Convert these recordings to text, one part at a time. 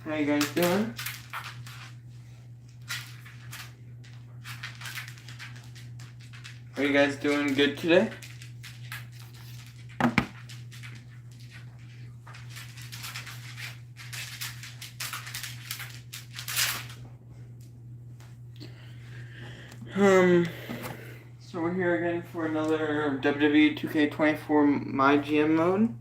How you guys doing? Are you guys doing good today? So we're here again for another WWE 2K24 MyGM mode.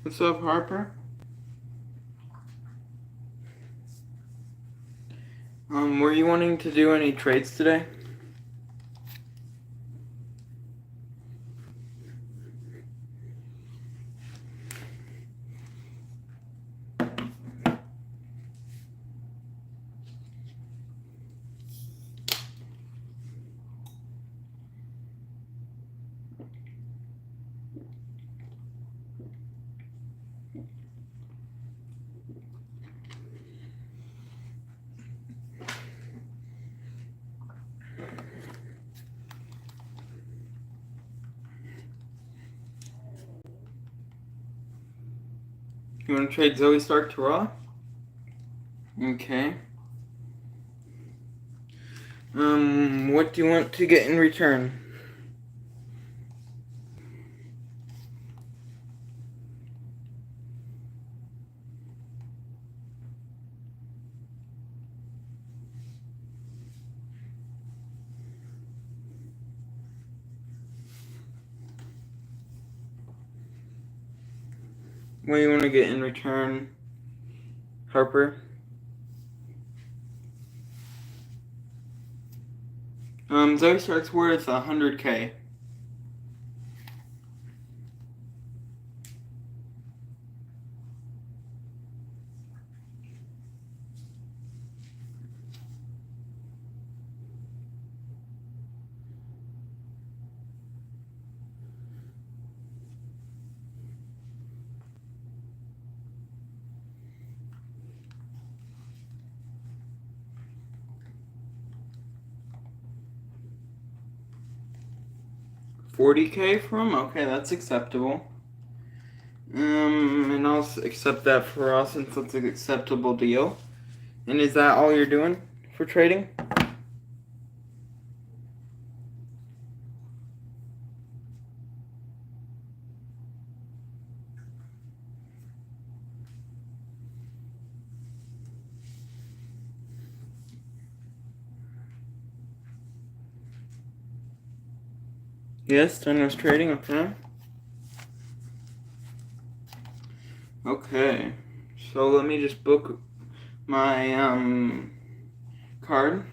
What's up, Harper? Were you wanting to do any trades today? You want to trade Zoe Stark to Raw? Okay. What do you want to get in return? What do you want to get in return, Harper? Zoe Stark's worth 100K. $40K from? Okay, that's acceptable. And I'll accept that for us since it's an acceptable deal. And is that all you're doing for trading? Yes, done was trading, okay. Okay, so let me just book my card.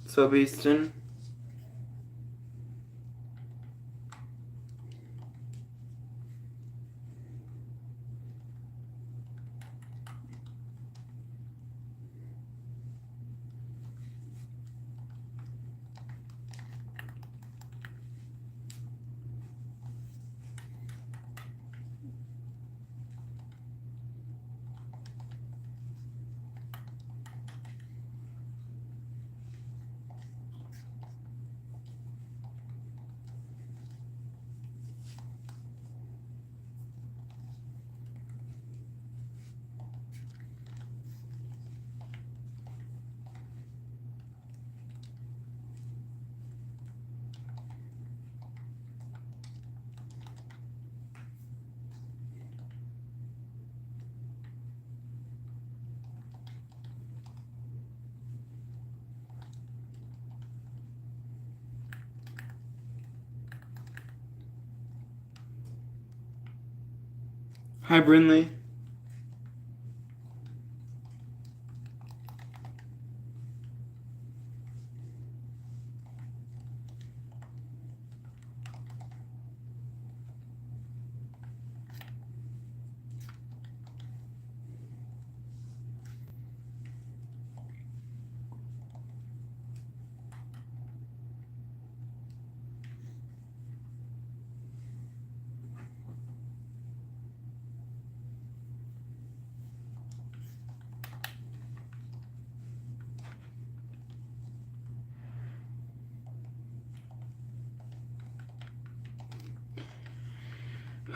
Sub Easton. Hi, Brinley.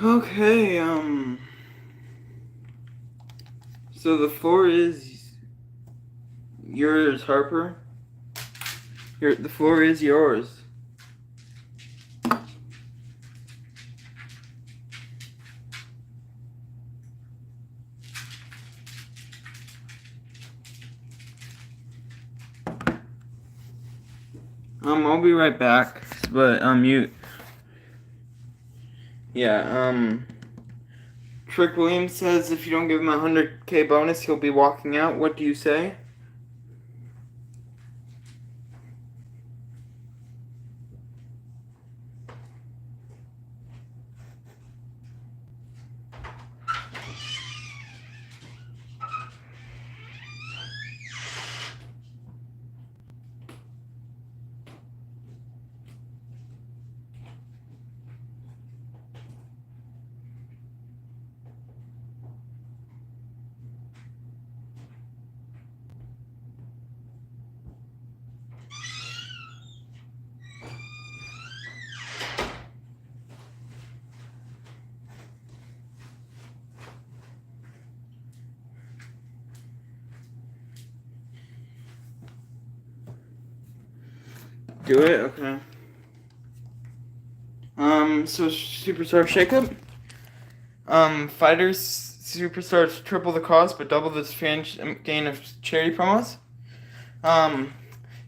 Okay, so the floor is yours, Harper. The floor is yours. I'll be right back, but, Trick Williams says if you don't give him a 100K bonus, he'll be walking out. What do you say? Do it? Okay. So Superstar Shakeup. Fighters Superstars triple the cost but double the fan gain of charity promos.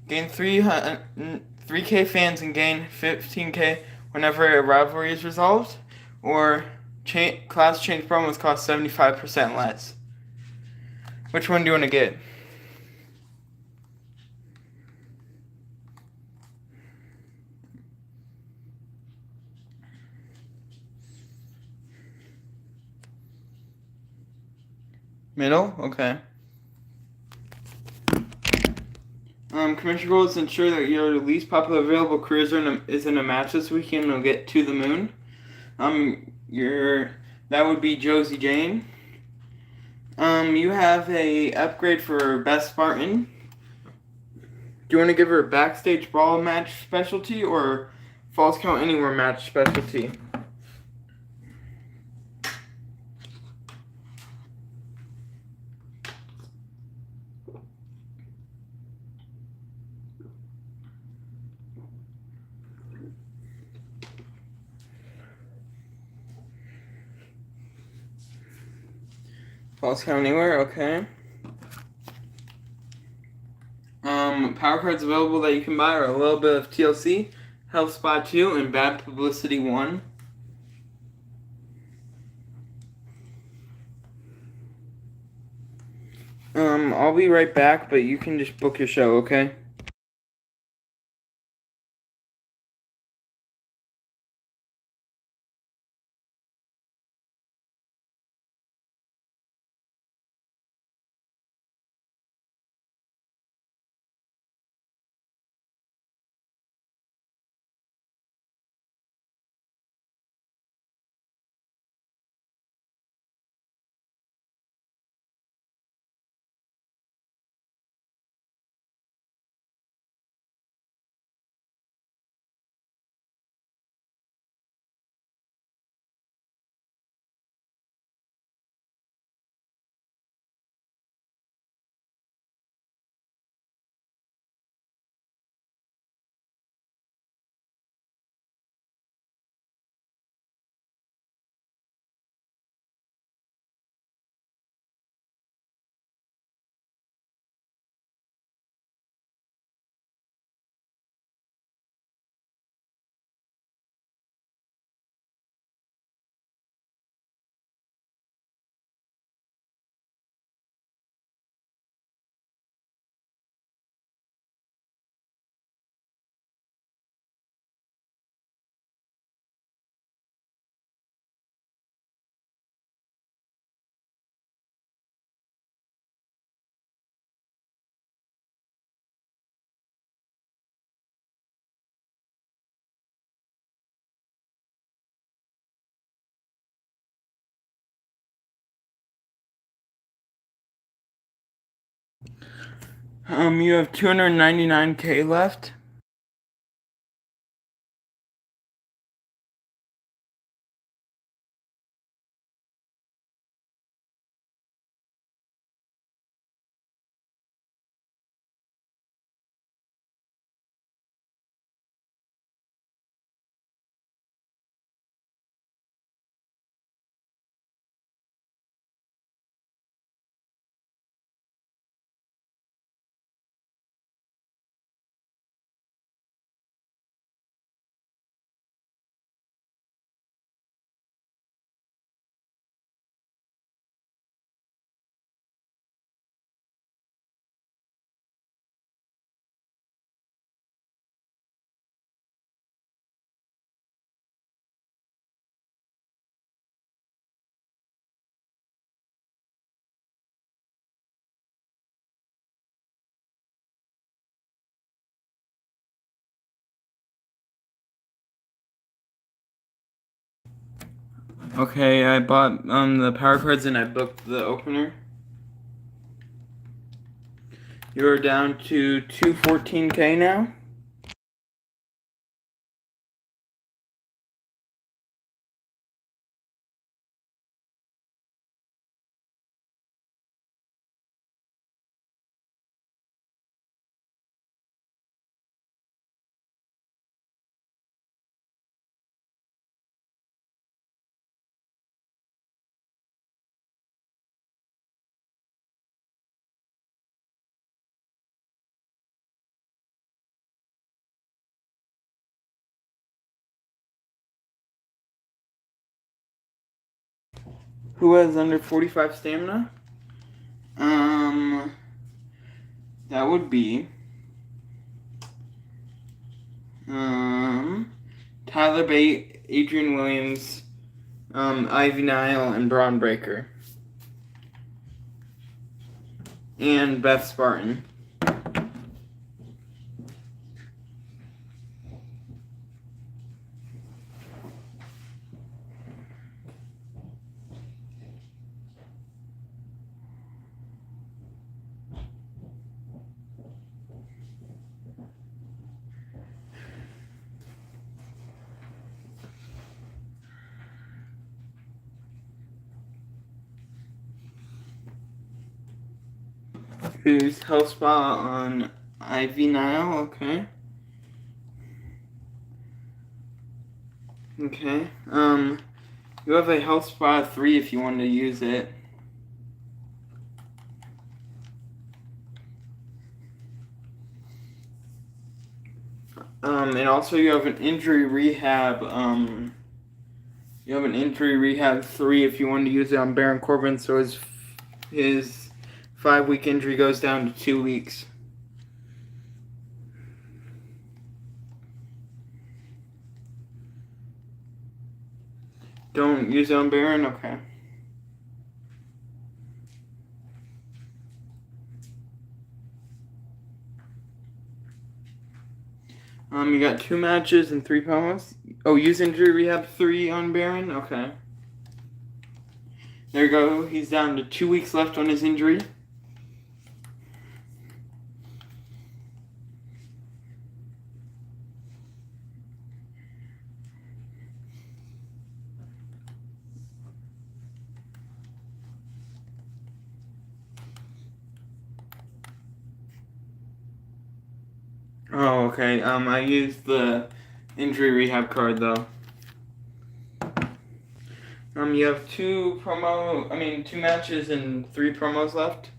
Gain 3K fans and gain 15K whenever a rivalry is resolved. Or class change promos cost 75% less. Which one do you want to get? Middle? Okay. Commission goals ensure that your least popular available cruiser is in a match this weekend and will get to the moon. That would be Josie Jane. You have a upgrade for Best Spartan. Do you want to give her a backstage brawl match specialty or falls count anywhere match specialty? Falls count anywhere, okay. Power cards available that you can buy are a little bit of TLC, Health Spot 2, and Bad Publicity 1. I'll be right back, but you can just book your show, okay? You have 299K left. Okay, I bought the power cards and I booked the opener. You're down to 214K now. Who has under 45 stamina? Um, that would be Tyler Bate, Adrian Williams, Ivy Nile, and Braun Breaker, and Beth Spartan. Who's health spot on Ivy Nile? Okay. Okay. You have a health spot 3 if you want to use it. And also you have an injury rehab. You have an injury rehab 3 if you want to use it on Baron Corbin, so his 5-week injury goes down to 2 weeks. Don't use it on Baron? Okay. You got 2 matches and 3 promos. Oh, use injury rehab 3 on Baron? Okay. There you go. He's down to 2 weeks left on his injury. Oh, okay. I used the injury rehab card though. You have 2 matches and 3 promos left.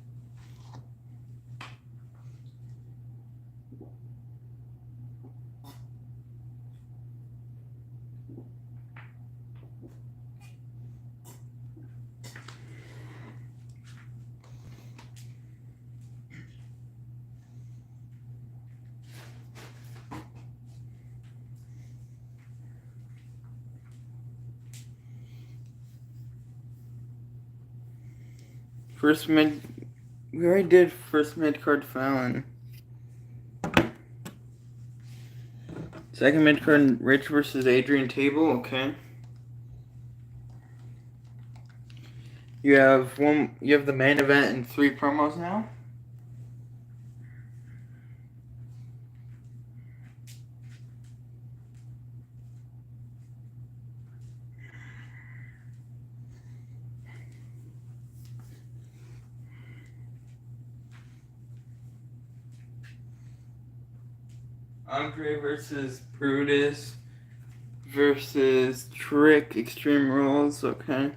We already did first mid card Fallon. Second mid card Rich versus Adrian Table. Okay. You have the main event and 3 promos now. Andre versus Brutus versus Trick Extreme Rules, okay.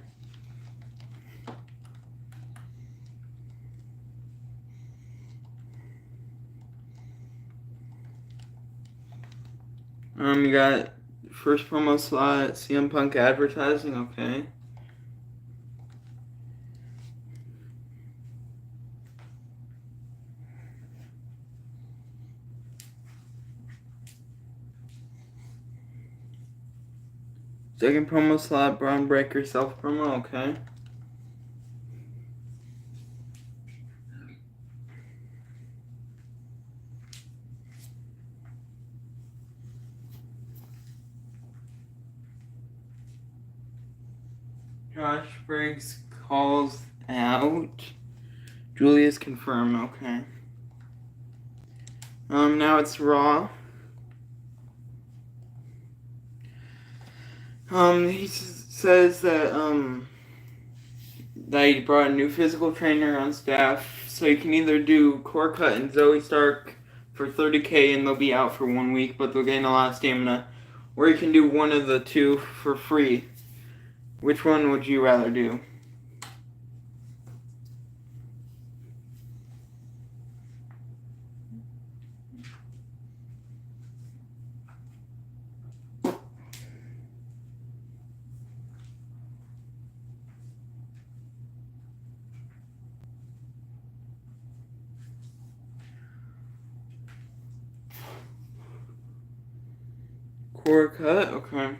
You got first promo slot, CM Punk advertising, okay. Second promo slot, Braun Breaker self promo, okay. Josh Briggs calls out. Julius confirmed, okay. Now it's Raw. He says that he brought a new physical trainer on staff, so you can either do Core Cut and Zoe Stark for $30K and they'll be out for 1 week, but they'll gain a lot of stamina, or you can do one of the two for free. Which one would you rather do? Core Cut, okay.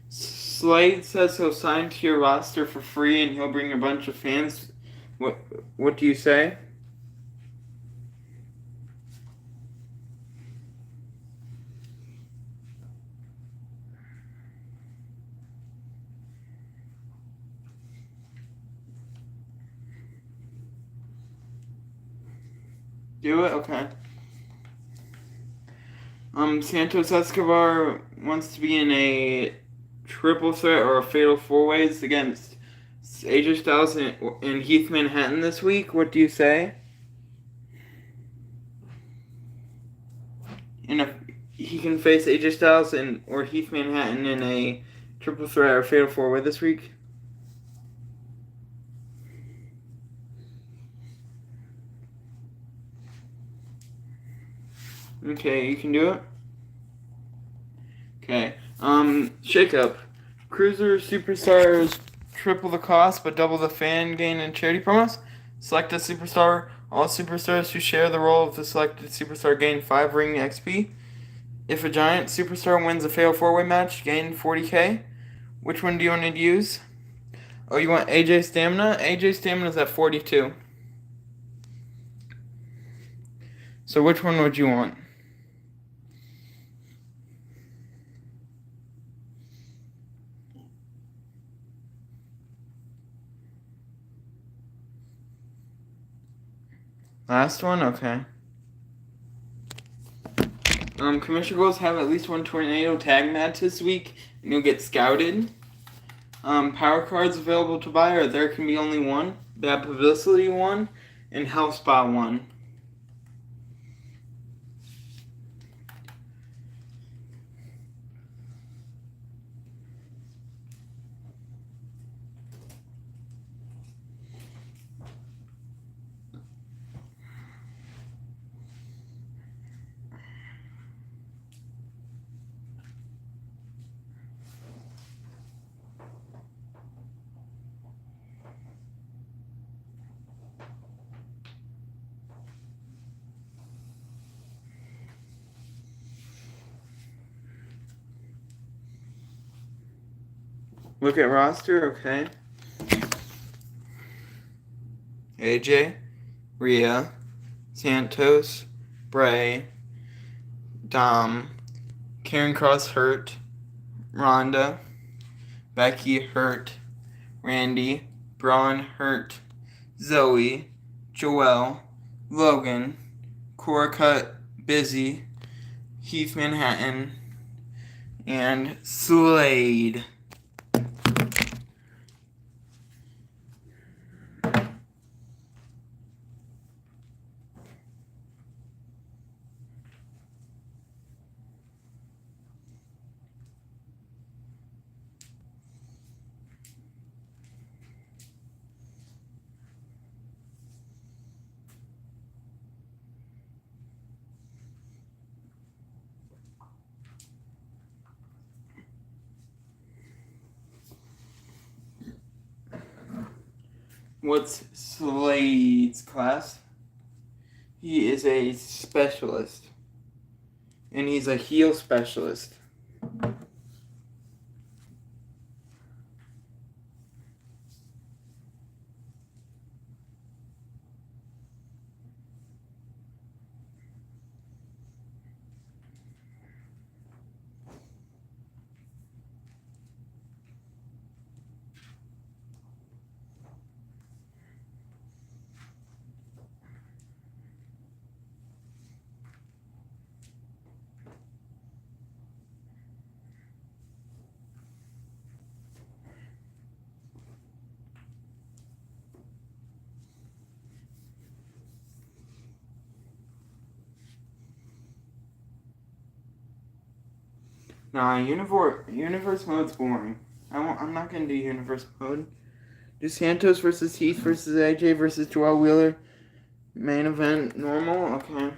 Slade says he'll sign to your roster for free and he'll bring a bunch of fans. What do you say? Do it? Okay. Santos Escobar wants to be in a triple threat or a fatal four ways against AJ Styles and Heath Manhattan this week. What do you say? And if he can face AJ Styles or Heath Manhattan in a triple threat or fatal four way this week? Okay, you can do it. Okay. Shake up. Cruiser superstars triple the cost but double the fan gain and charity promos. Select a superstar. All superstars who share the role of the selected superstar gain 5 ring XP. If a giant superstar wins a fatal 4-way match, gain 40K. Which one do you want to use? Oh, you want AJ Stamina? AJ Stamina is at 42. So which one would you want? Last one? Okay. Commissioner goals have at least one tornado tag match this week, and you'll get scouted. Power cards available to buy are There Can Be Only One, Bad Publicity 1, and Health Spa 1. Look at roster, okay. AJ, Rhea, Santos, Bray, Dom, Karen Cross hurt, Ronda, Becky hurt, Randy, Braun hurt, Zoe, Joelle, Logan, Cora Cut, Busy, Heath Manhattan, and Slade. What's Slade's class? He is a specialist. And he's a heel specialist. Nah, universe mode's boring. I'm not gonna do universe mode. Do Santos versus Heath versus AJ versus Joel Wheeler. Main event normal? Okay.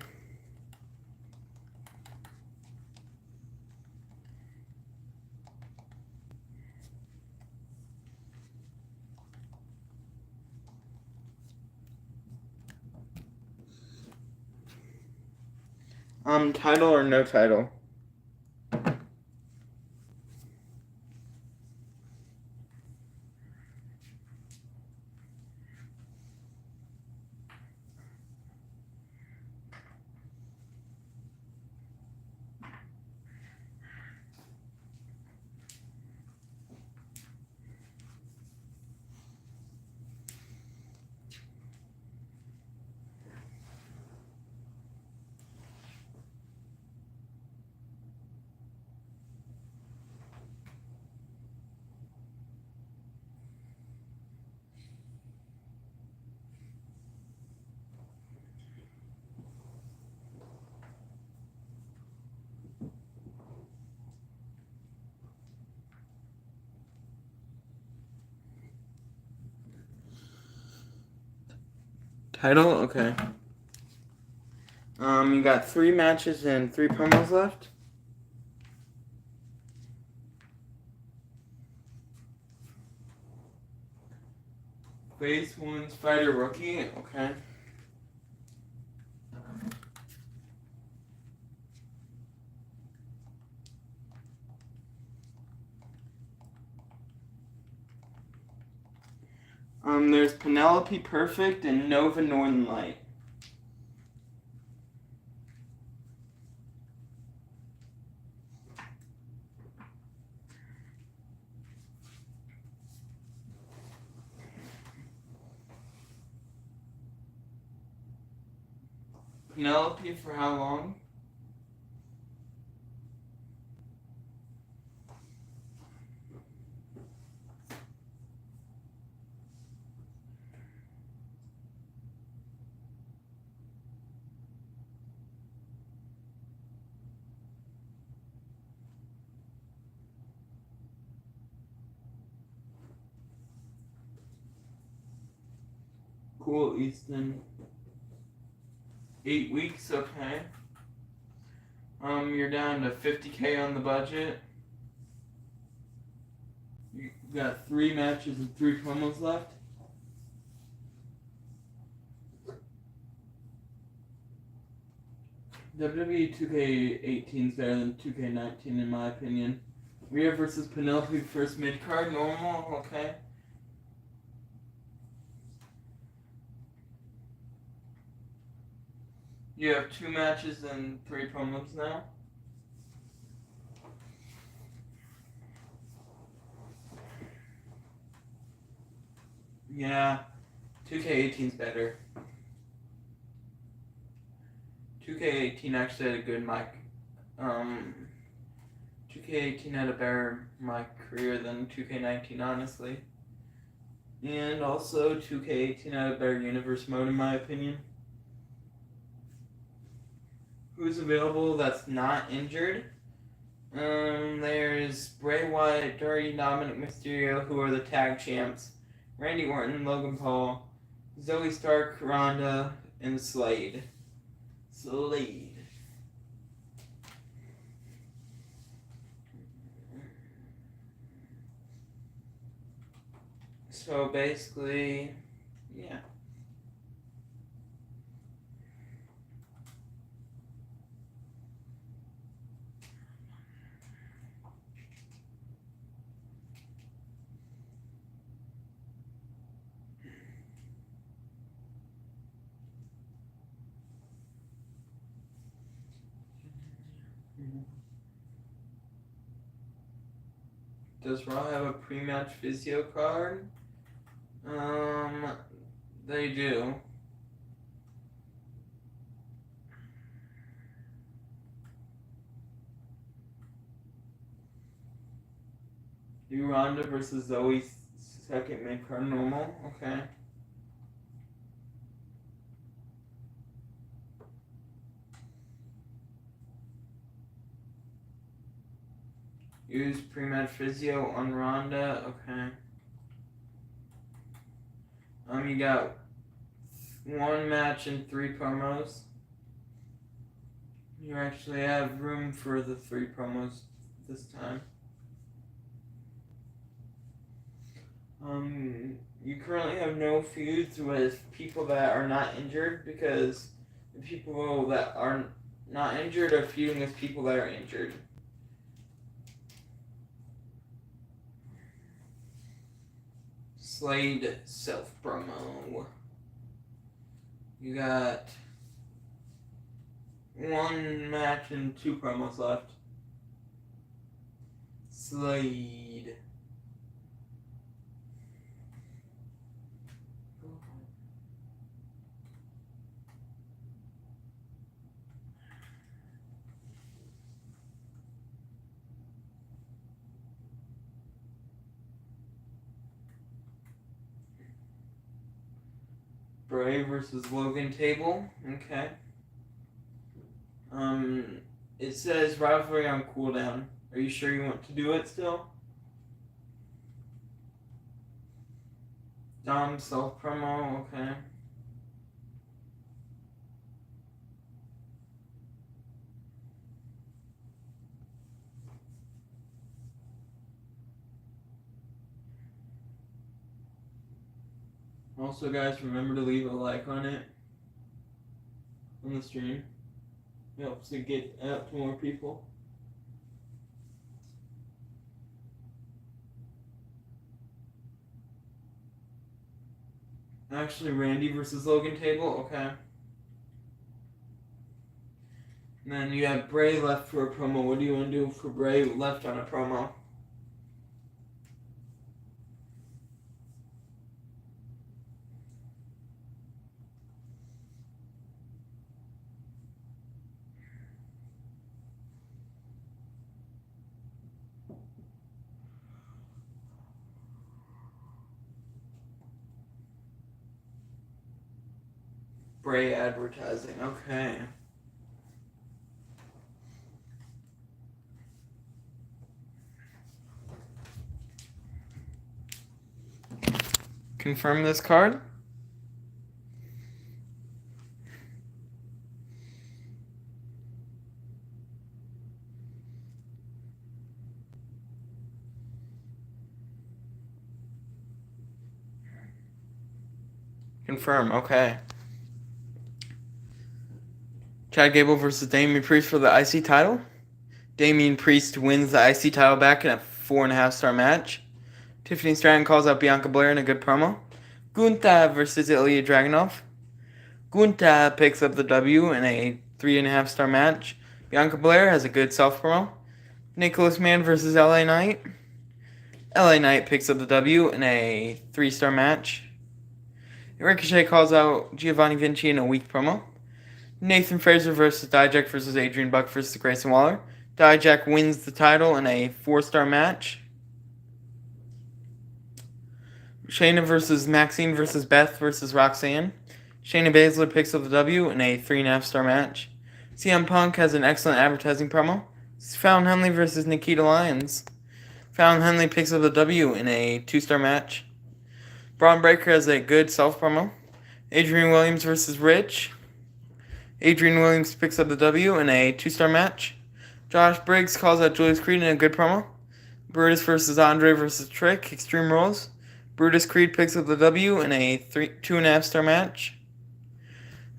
Title or no title? Title? Okay. You got 3 matches and 3 promos left. Phase 1's fighter rookie. Okay. There's Penelope Perfect and Nova Northern Light. Penelope for how long? Cool, Easton. 8 weeks, okay. You're down to $50K on the budget. You got 3 matches and 3 promos left. WWE 2K18 is better than 2K19 in my opinion. Rhea versus Penelope first mid-card, normal, okay. You have 2 matches and 3 promos now. Yeah, 2K18 is better. 2K18 actually had a good mic. 2K18 had a better mic career than 2K19, honestly. And also, 2K18 had a better universe mode, in my opinion. Who's available that's not injured? There's Bray Wyatt, Dirty Dominic Mysterio, who are the tag champs. Randy Orton, Logan Paul, Zoe Stark, Ronda, and Slade. So basically, Yeah. Does Raw have a pre-match physio card? They do. Do Ronda versus Zoe second mid-card normal? Okay. Use pre-match physio on Ronda. Okay. You got 1 match and 3 promos. You actually have room for the 3 promos this time. You currently have no feuds with people that are not injured because the people that are not injured are feuding with people that are injured. Slade self promo. You got 1 match and 2 promos left. Slade. Bray versus Logan Table. Okay. It says rivalry on cooldown. Are you sure you want to do it still? Dom self promo. Okay. Also, guys, remember to leave a like on it, on the stream. It helps to get out to more people. Actually, Randy versus Logan Table. Okay. And then you have Bray left for a promo. What do you want to do for Bray left on a promo? Bray advertising. Okay. Confirm this card. Confirm. Okay. Chad Gable versus Damian Priest for the IC title. Damian Priest wins the IC title back in a 4.5-star match. Tiffany Stratton calls out Bianca Belair in a good promo. Gunther versus Ilya Dragunov. Gunther picks up the W in a 3.5-star match. Bianca Belair has a good self-promo. Nicholas Mann versus LA Knight. LA Knight picks up the W in a 3-star match. Ricochet calls out Giovanni Vinci in a weak promo. Nathan Frazer versus Dijak versus Adrian Buck versus Grayson Waller. Dijak wins the title in a 4-star match. Shayna versus Maxine versus Beth versus Roxanne. Shayna Baszler picks up the W in a 3.5-star match. CM Punk has an excellent advertising promo. Fallon Henley versus Nikita Lyons. Fallon Henley picks up the W in a 2-star match. Braun Breaker has a good self-promo. Adrian Williams versus Rich. Adrian Williams picks up the W in a 2-star match. Josh Briggs calls out Julius Creed in a good promo. Brutus versus Andre versus Trick. Extreme Rules. Brutus Creed picks up the W in a 2.5 star match.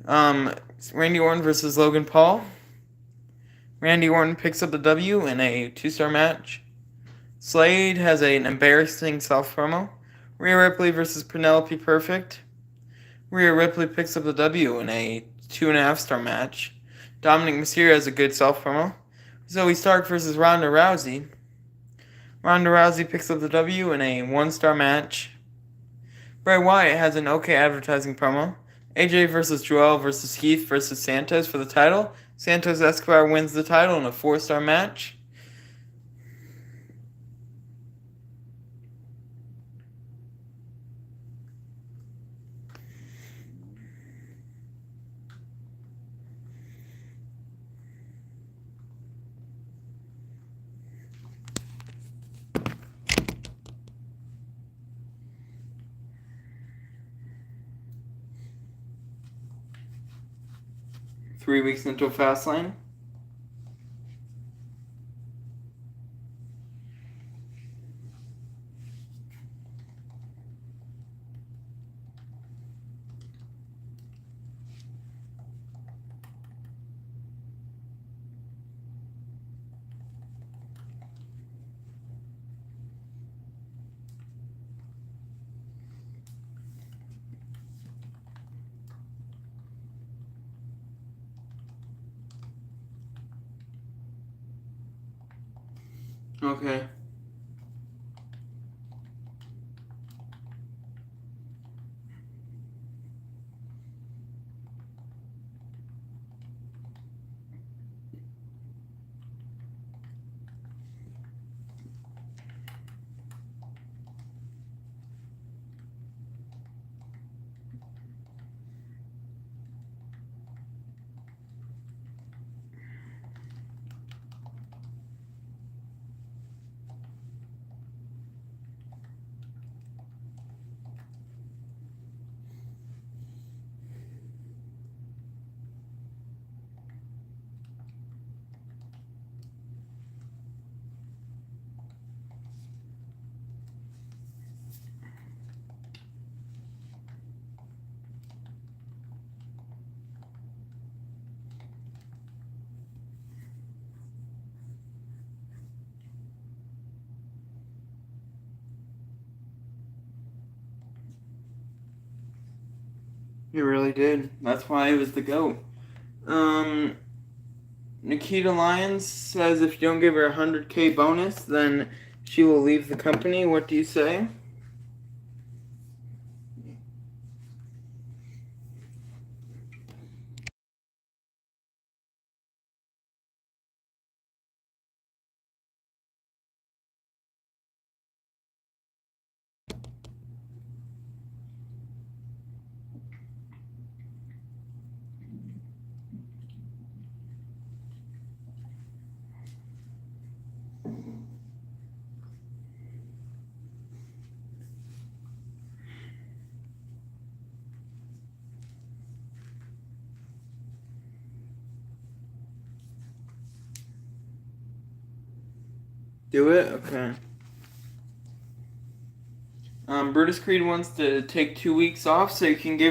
Randy Orton versus Logan Paul. Randy Orton picks up the W in a 2-star match. Slade has an embarrassing self-promo. Rhea Ripley versus Penelope Perfect. Rhea Ripley picks up the W in a 2.5 star match. Dominic Mysterio has a good self-promo. Zoe Stark versus Ronda Rousey. Ronda Rousey picks up the W in a 1-star match. Bray Wyatt has an okay advertising promo. AJ versus Joel versus Heath versus Santos for the title. Santos Escobar wins the title in a 4-star match. Three weeks until Fastlane. Okay. You really did. That's why he was the GOAT. Nikita Lyons says if you don't give her a 100K bonus, then she will leave the company. What do you say? Do it? Okay. Brutus Creed wants to take 2 weeks off, so you can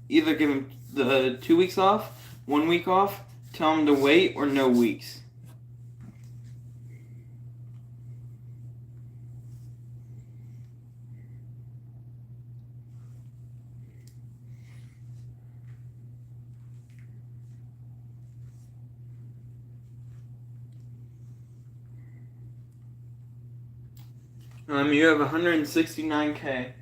either give him the 2 weeks off, 1 week off, tell him to wait, or no weeks. You have 169K.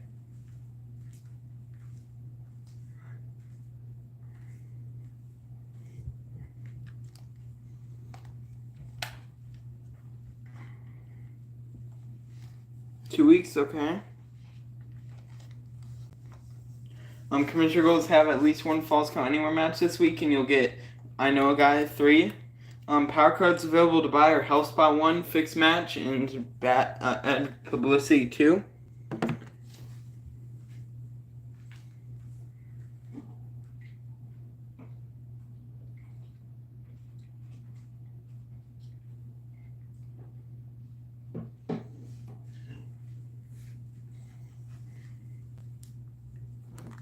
Two weeks, okay. Commissioner Goals have at least one Falls Count Anywhere match this week, and you'll get I Know a Guy 3. Power cards available to buy are Health Spot 1, Fixed Match, and Publicity 2.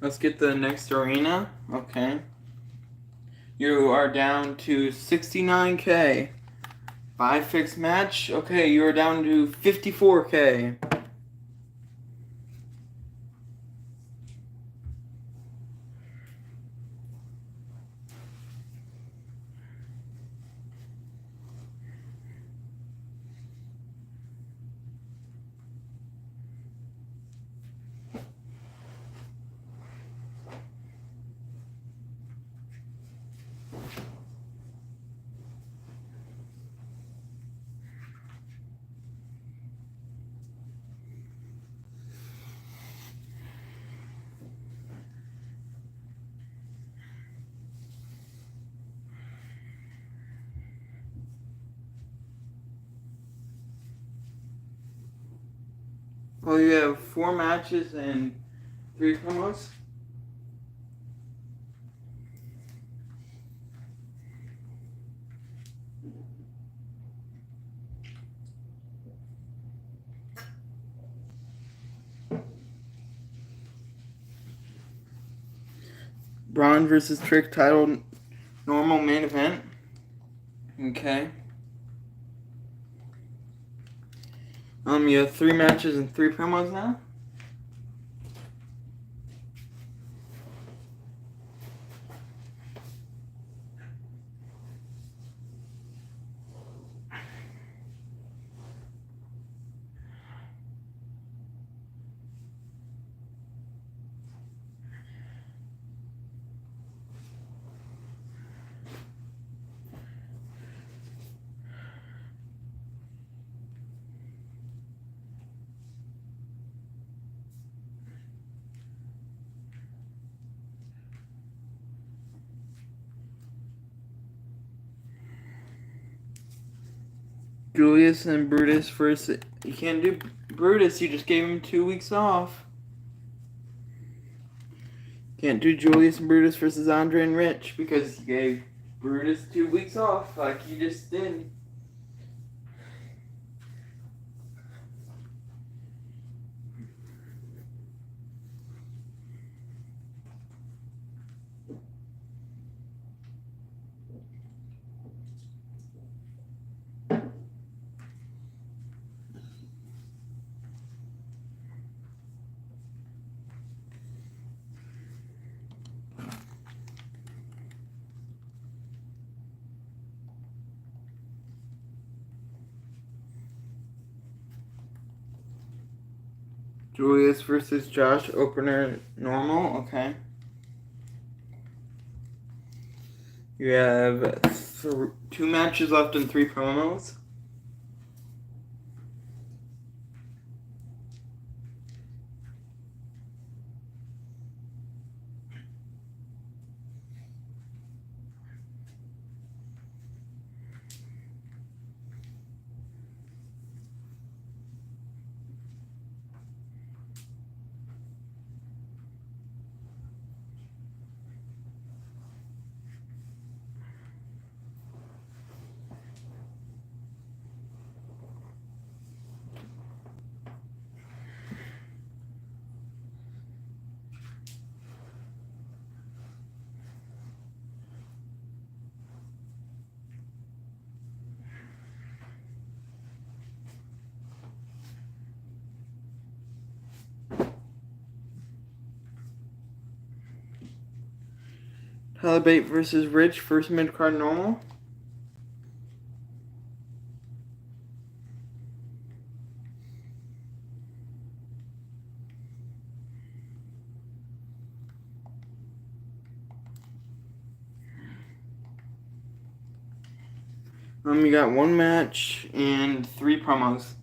Let's get the next arena. Okay. You are down to 69K. 5 fixed match. Okay, you are down to 54K. Well, you have 4 matches and 3 promos. Braun versus Trick title normal main event. Okay. You have 3 matches and 3 promos now. Julius and Brutus first. You can't do Brutus, you just gave him 2 weeks off. Can't do Julius and Brutus versus Andre and Rich because you gave Brutus 2 weeks off like you just did. Julius versus Josh, opener normal, okay. You have 2 matches left and 3 promos. Halibate versus Rich, first mid-card normal. You got 1 match and 3 promos.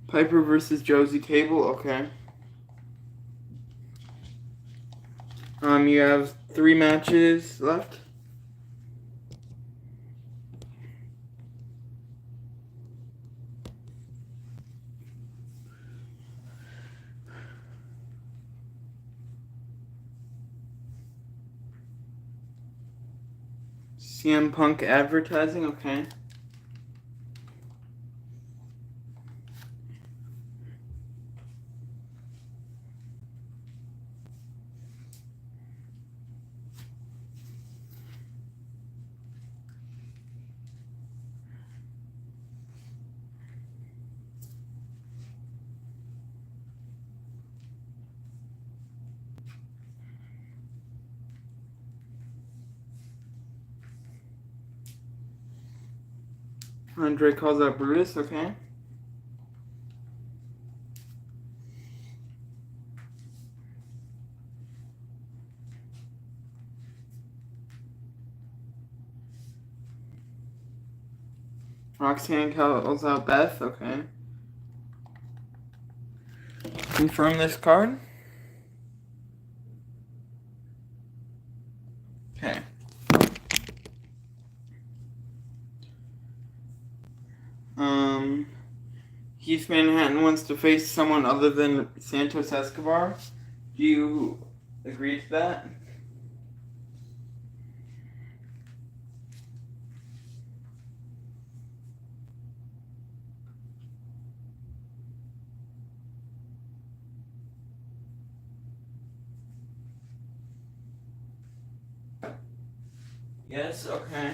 Piper versus Josie Cable, okay. You have 3 matches left. CM Punk advertising, okay. Andre calls out Brutus, okay. Roxanne calls out Beth, okay. Confirm this card. Okay. Heath Manhattan wants to face someone other than Santos Escobar. Do you agree to that? Yes, okay.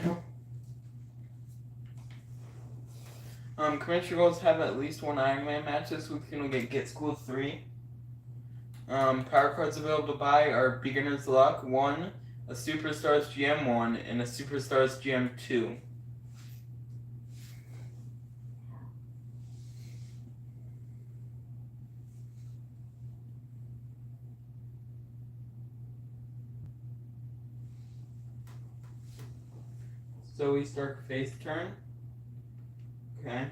Commissioner goals have at least one Iron Man match this week. You're gonna get School 3. Power cards available to buy are Beginner's Luck 1, a Superstars GM 1, and a Superstars GM 2. So we start face turn. Okay.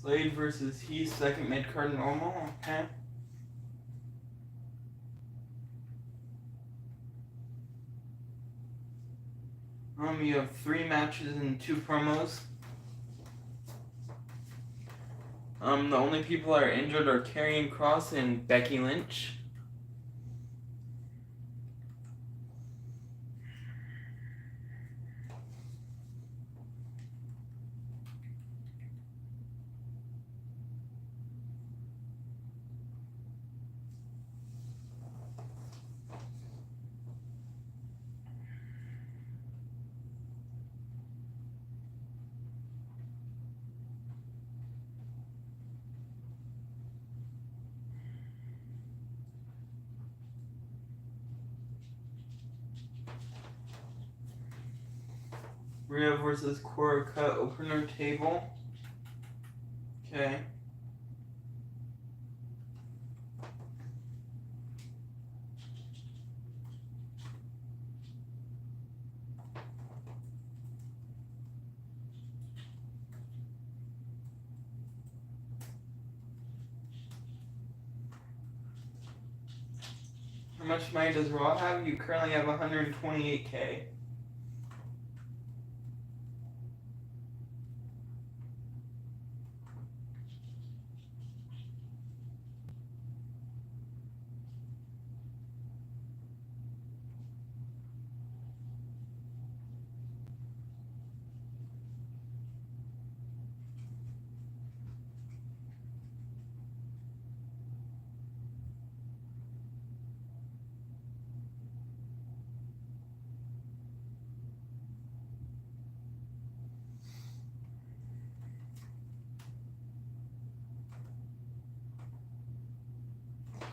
Slade versus Heath, second mid card normal, okay. You have 3 matches and 2 promos. The only people that are injured are Karrion Kross and Becky Lynch. Rhea versus Cora Cut opener table. Okay. How much money does Raw have? You currently have 128K.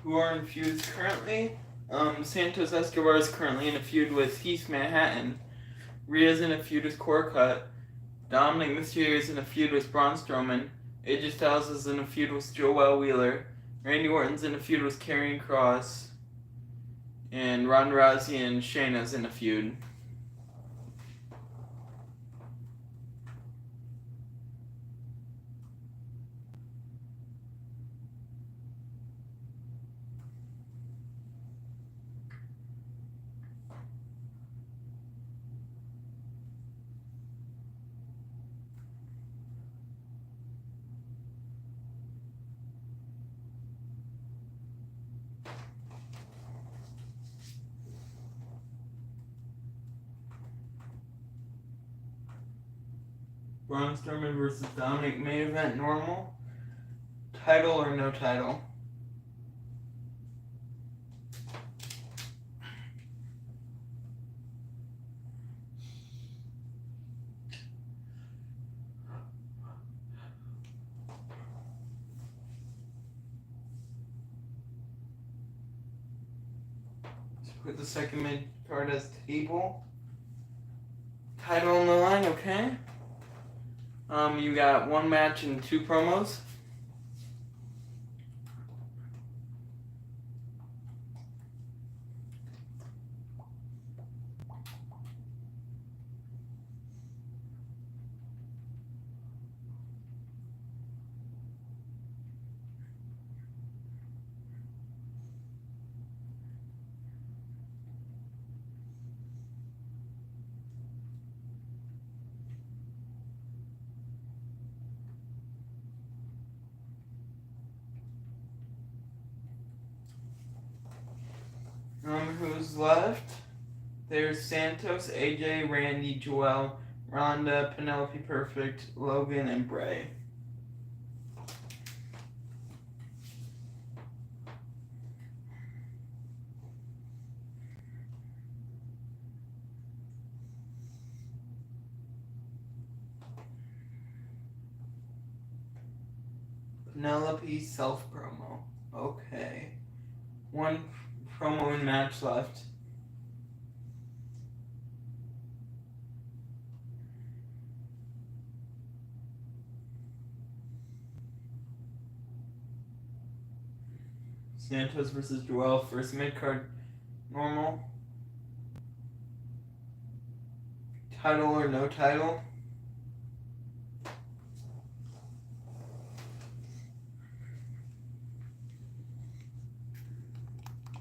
Who are in feuds currently? Santos Escobar is currently in a feud with Heath Manhattan. Rhea's in a feud with Cora Cut. Dominic Mysterio is in a feud with Braun Strowman. AJ Styles is in a feud with Joel Wheeler. Randy Orton's in a feud with Karrion Kross. And Ronda Rousey and Shayna's in a feud. Braun Strowman versus Dominic, main event normal. Title or no title? Let's put the second mid card as table. Title on the line, okay. You got one match and two promos. Who's left? There's Santos, AJ, Randy, Joel, Ronda, Penelope Perfect, Logan, and Bray. Penelope self promo. Okay. One promo and match left. Santos versus Joel, first mid-card normal. Title or no title?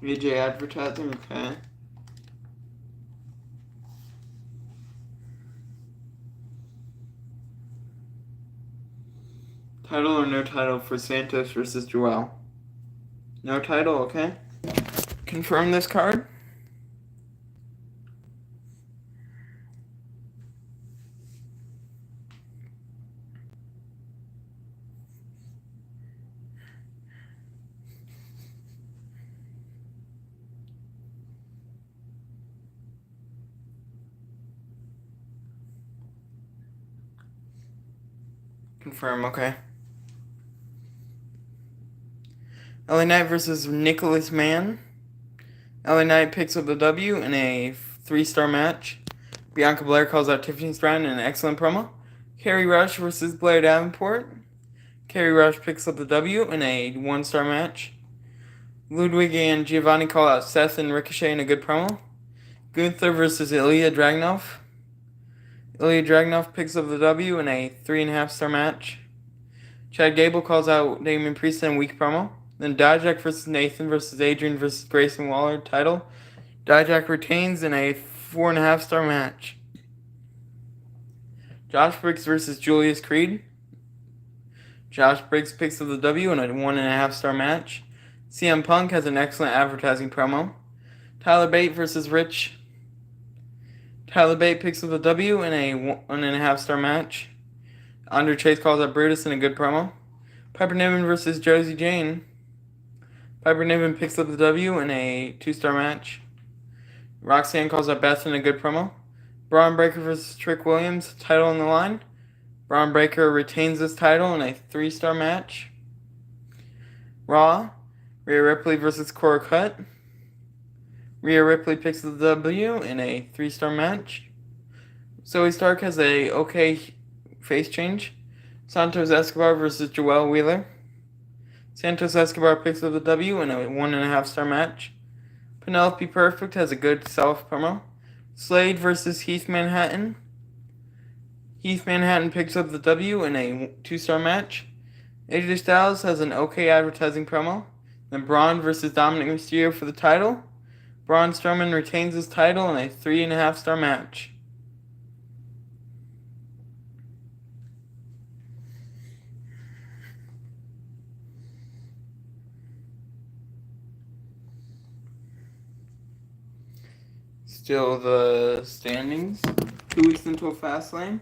AJ advertising, okay. Title or no title for Santos versus Joel? No title, okay. Confirm this card. Confirm, okay. LA Knight versus Nicholas Mann. LA Knight picks up the W in a 3-star match. Bianca Belair calls out Tiffany Stratton in an excellent promo. Kerry Rush versus Blair Davenport. Kerry Rush picks up the W in a 1-star match. Ludwig and Giovanni call out Seth and Ricochet in a good promo. Gunther versus Ilya Dragunov. Ilya Dragunov picks up the W in a 3.5-star match. Chad Gable calls out Damian Priest in a weak promo. Then Dijak versus Nathan versus Adrian versus Grayson Waller title. Dijak retains in a 4.5-star match. Josh Briggs versus Julius Creed. Josh Briggs picks up the W in a 1.5-star match. CM Punk has an excellent advertising promo. Tyler Bate versus Rich. Tyler Bate picks up the W in a 1.5-star match. Andre Chase calls out Brutus in a good promo. Piper Niven versus Josie Jane. Piper Niven picks up the W in a 2-star match. Roxanne calls out Beth in a good promo. Braun Breaker versus Trick Williams, title on the line. Braun Breaker retains this title in a 3-star match. Raw, Rhea Ripley versus Cora Cut. Rhea Ripley picks up the W in a 3-star match. Zoe Stark has a okay face change. Santos Escobar versus Joel Wheeler. Santos Escobar picks up the W in a 1.5-star match. Penelope Perfect has a good self promo. Slade versus Heath Manhattan. Heath Manhattan picks up the W in a 2-star match. AJ Styles has an okay advertising promo. Then Braun versus Dominic Mysterio for the title. Braun Strowman retains his title in a 3.5-star match. Still the standings. 2 weeks until Fastlane.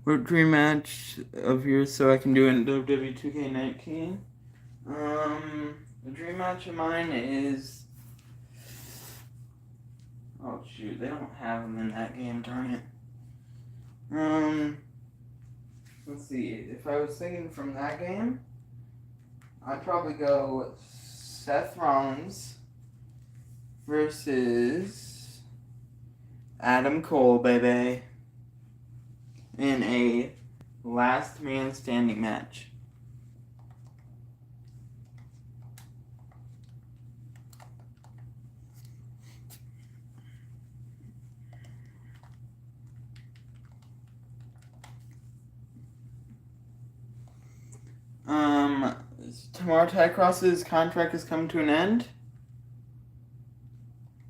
What dream match of yours so I can do it in WWE 2K19? The dream match of mine is... Oh shoot, they don't have them in that game, darn it. Let's see, if I was thinking from that game, I'd probably go Seth Rollins versus Adam Cole, baby, in a last man standing match. Tomorrow Cross's contract has come to an end.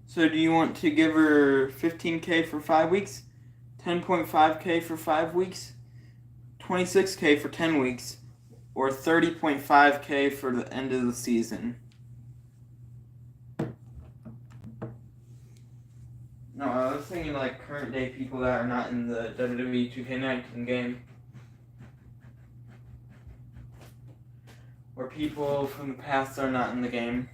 So do you want to give her $15K for 5 weeks, $10.5K for 5 weeks, $26K for 10 weeks, or $30.5K for the end of the season? No, I was thinking like current day people that are not in the WWE 2K19 game. Or people from the past are not in the game.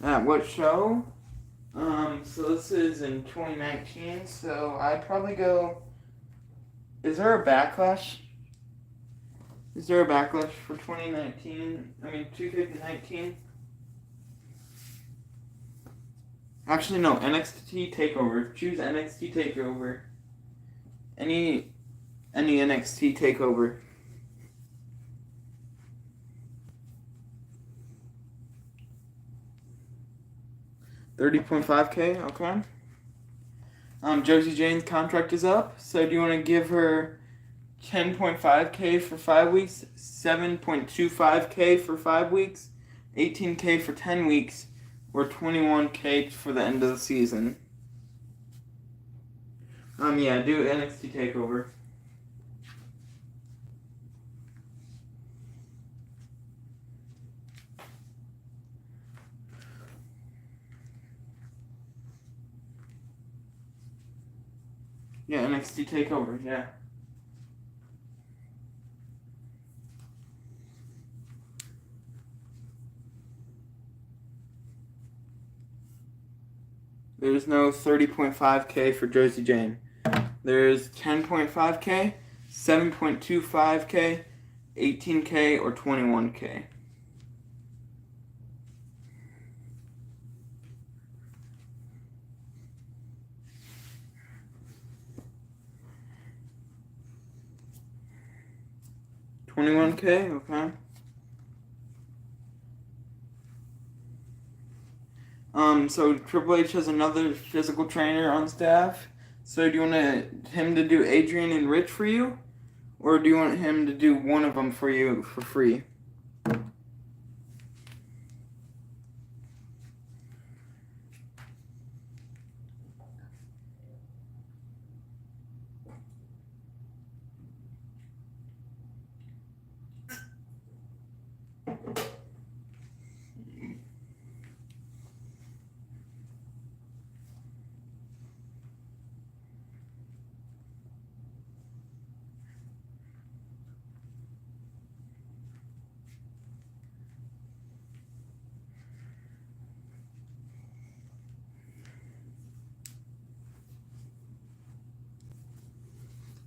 At what show? So this is in 2019, so I'd probably go... Is there a backlash? Is there a backlash for 2019? I mean, 2K19? Actually, no, NXT TakeOver. Choose NXT TakeOver. Any NXT TakeOver. $30.5K, okay. Josie Jane's contract is up, so do you want to give her $10.5K for 5 weeks, $7.25K for 5 weeks, $18K for 10 weeks, or $21K for the end of the season? Yeah, do NXT TakeOver. Yeah, NXT TakeOver, yeah. There's no 30.5K for Josie Jane. There's 10.5K, 7.25K, 18K, or 21K. $21K, okay. So Triple H has another physical trainer on staff. So do you want him to do Adrian and Rich for you? Or do you want him to do one of them for you for free?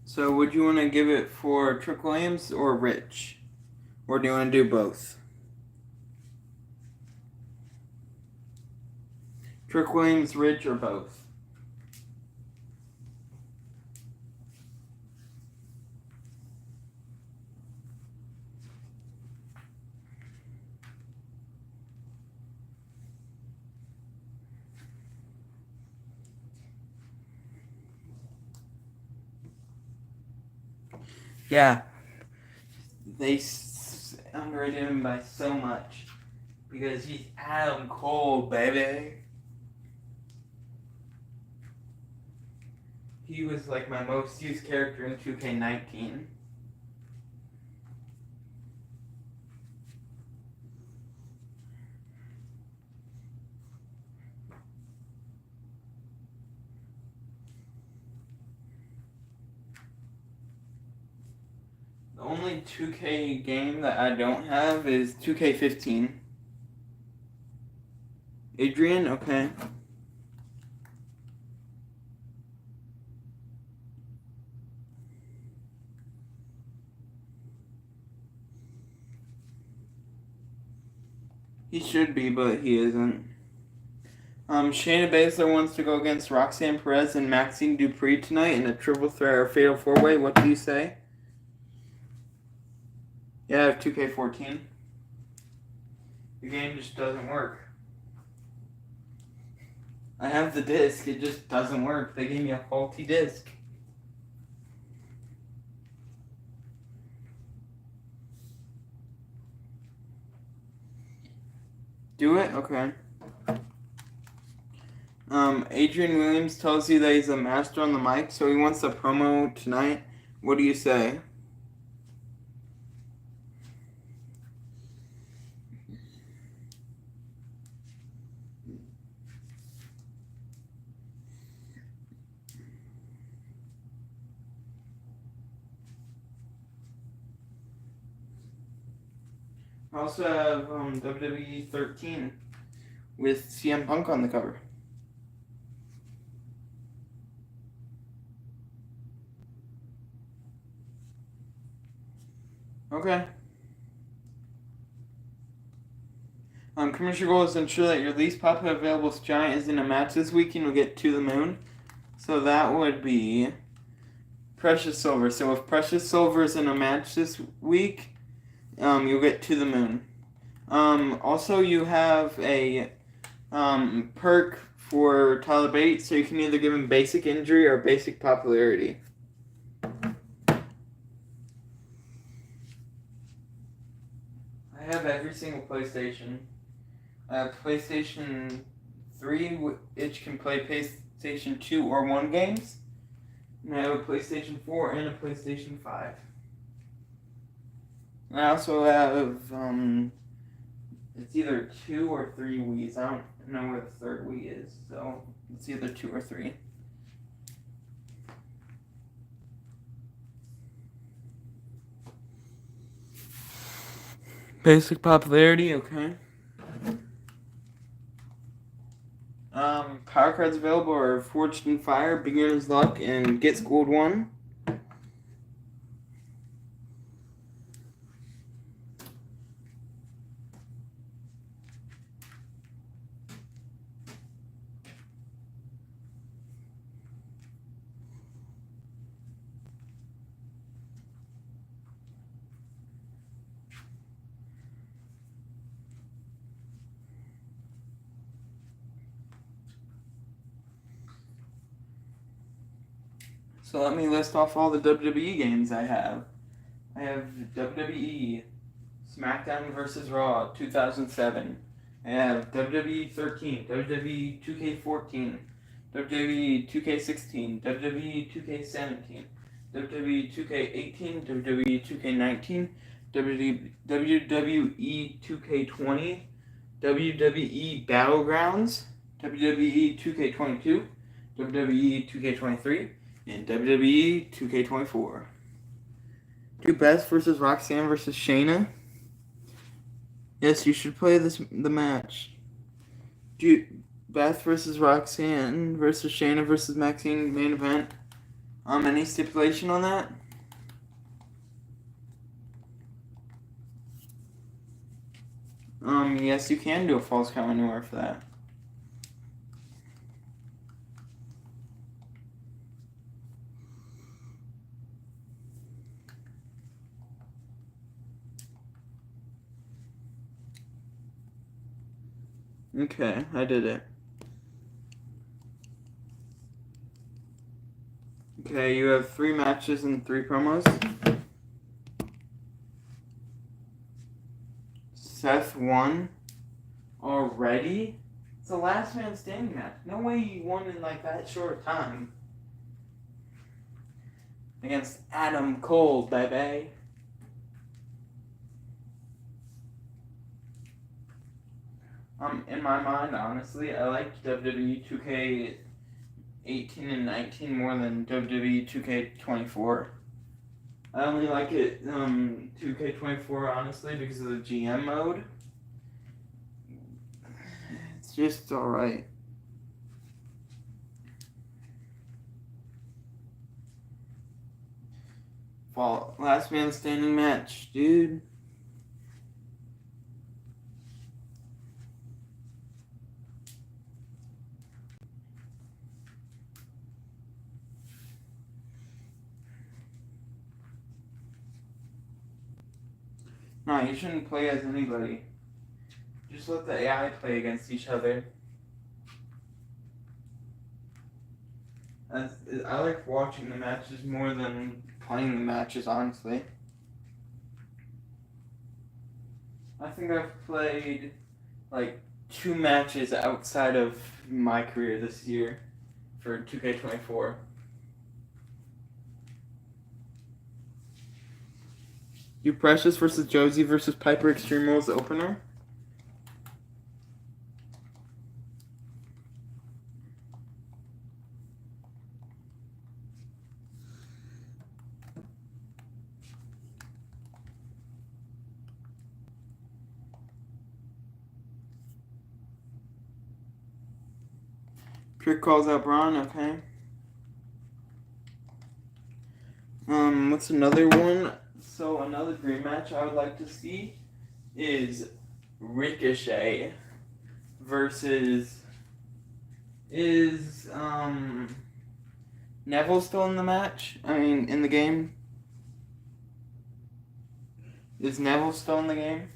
So would you want to give it for Trick Williams or Rich? Or do you want to do both? Trick Williams, Rich, or both? Yeah. They underrated him by so much. Because he's Adam Cole, baby. He was like my most used character in 2K19. only 2K game that I don't have is 2K15. Adrian, okay. He should be, but he isn't. Shayna Baszler wants to go against Roxanne Perez and Maxine Dupree tonight in a triple threat or fatal four-way. What do you say? Yeah, I have 2K14. The game just doesn't work. I have the disc, it just doesn't work. They gave me a faulty disc. Do it? Okay. Adrian Williams tells you that he's a master on the mic, so he wants a promo tonight. What do you say? I also have WWE 13 with CM Punk on the cover. Okay. Commissioner goal is to ensure that your least popular available giant is in a match this week and you'll get to the moon. So that would be Precious Silver. So if Precious Silver is in a match this week, you'll get to the moon. Also, you have a perk for Tyler Bates, so you can either give him basic injury or basic popularity. I have every single PlayStation. I have PlayStation 3, which can play PlayStation 2 or 1 games. And I have a PlayStation 4 and a PlayStation 5. And I also have, it's either 2 or 3 Wiis. I don't know where the third Wii is, so it's either 2 or 3. Basic popularity, okay. Power cards available are Forged in Fire, Beginner's Luck, and Get Schooled 1. So let me list off all the WWE games I have. I have WWE SmackDown vs. Raw 2007. I have WWE 13, WWE 2K14, WWE 2K16, WWE 2K17, WWE 2K18, WWE 2K19, WWE 2K20, WWE Battlegrounds, WWE 2K22, WWE 2K23, and WWE 2K24. Do Beth versus Roxanne versus Shayna? Yes, you should play the match. Do Beth versus Roxanne versus Shayna versus Maxine main event. Any stipulation on that? Yes, you can do a false count anywhere for that. Okay, I did it. Okay, you have 3 matches and 3 promos. Seth won already? It's a last man standing match. No way he won in like that short time. Against Adam Cole, baby. In my mind, honestly, I like WWE 2K18 and 19 more than WWE 2K24. I only like it 2K24 honestly because of the GM mode. It's just alright. Last man standing match, dude. No, you shouldn't play as anybody. Just let the AI play against each other. I like watching the matches more than playing the matches, honestly. I think I've played like 2 matches outside of my career this year for 2K24. You Precious versus Josie versus Piper Extreme Rules opener. Trick calls out Braun, okay. What's another one? So another dream match I would like to see is Ricochet versus Neville still in the match? I mean, in the game? Is Neville still in the game?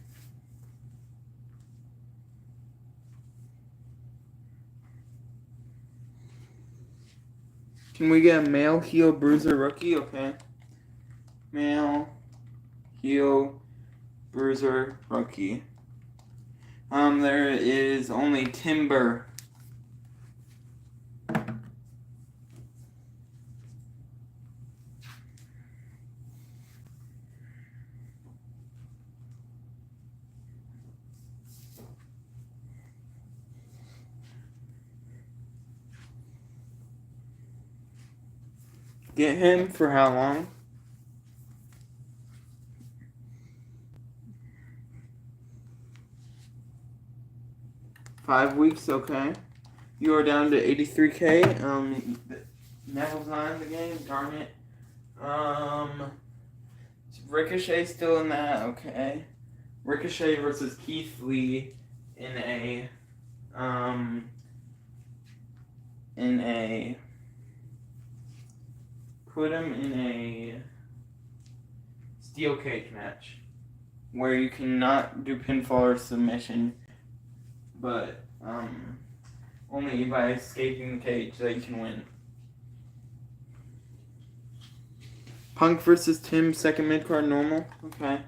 Can we get a male heel bruiser rookie? Okay. Male heel bruiser rookie. There is only Timber. Get him for how long? 5 weeks, okay. You are down to 83K. Neville's not in the game, darn it. Ricochet still in that, okay. Ricochet versus Keith Lee in a put him in a steel cage match where you cannot do pinfall or submission, but only by escaping the cage that you can win. Punk versus Tim, second mid card normal. Okay.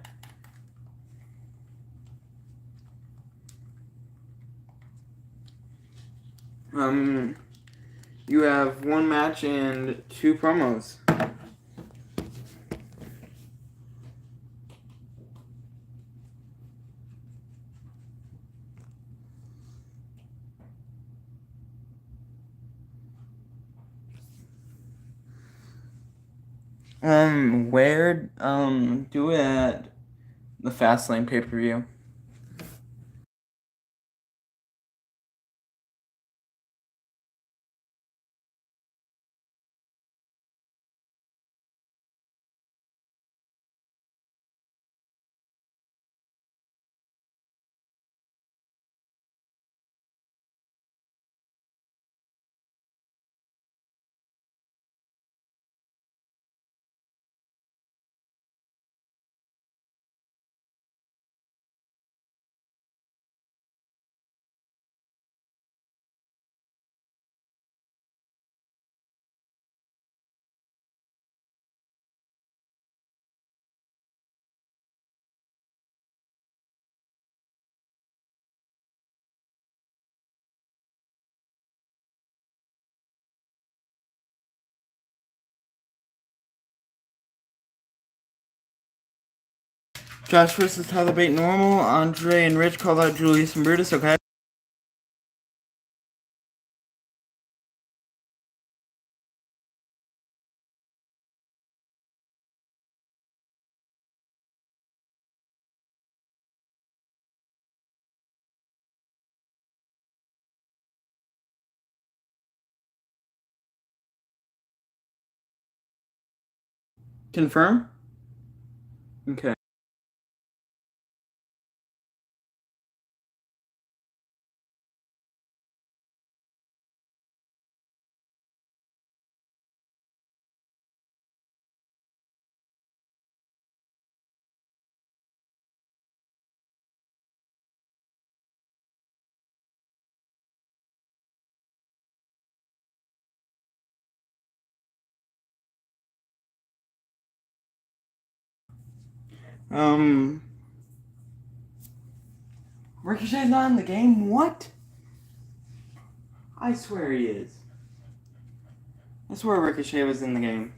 You have 1 match and 2 promos. Where do it at the Fastlane pay-per-view. Josh versus Tyler Bate normal. Andre and Rich call out Julius and Brutus, okay. Confirm? Okay. Um, Ricochet's not in the game? What? I swear he is. I swear Ricochet was in the game.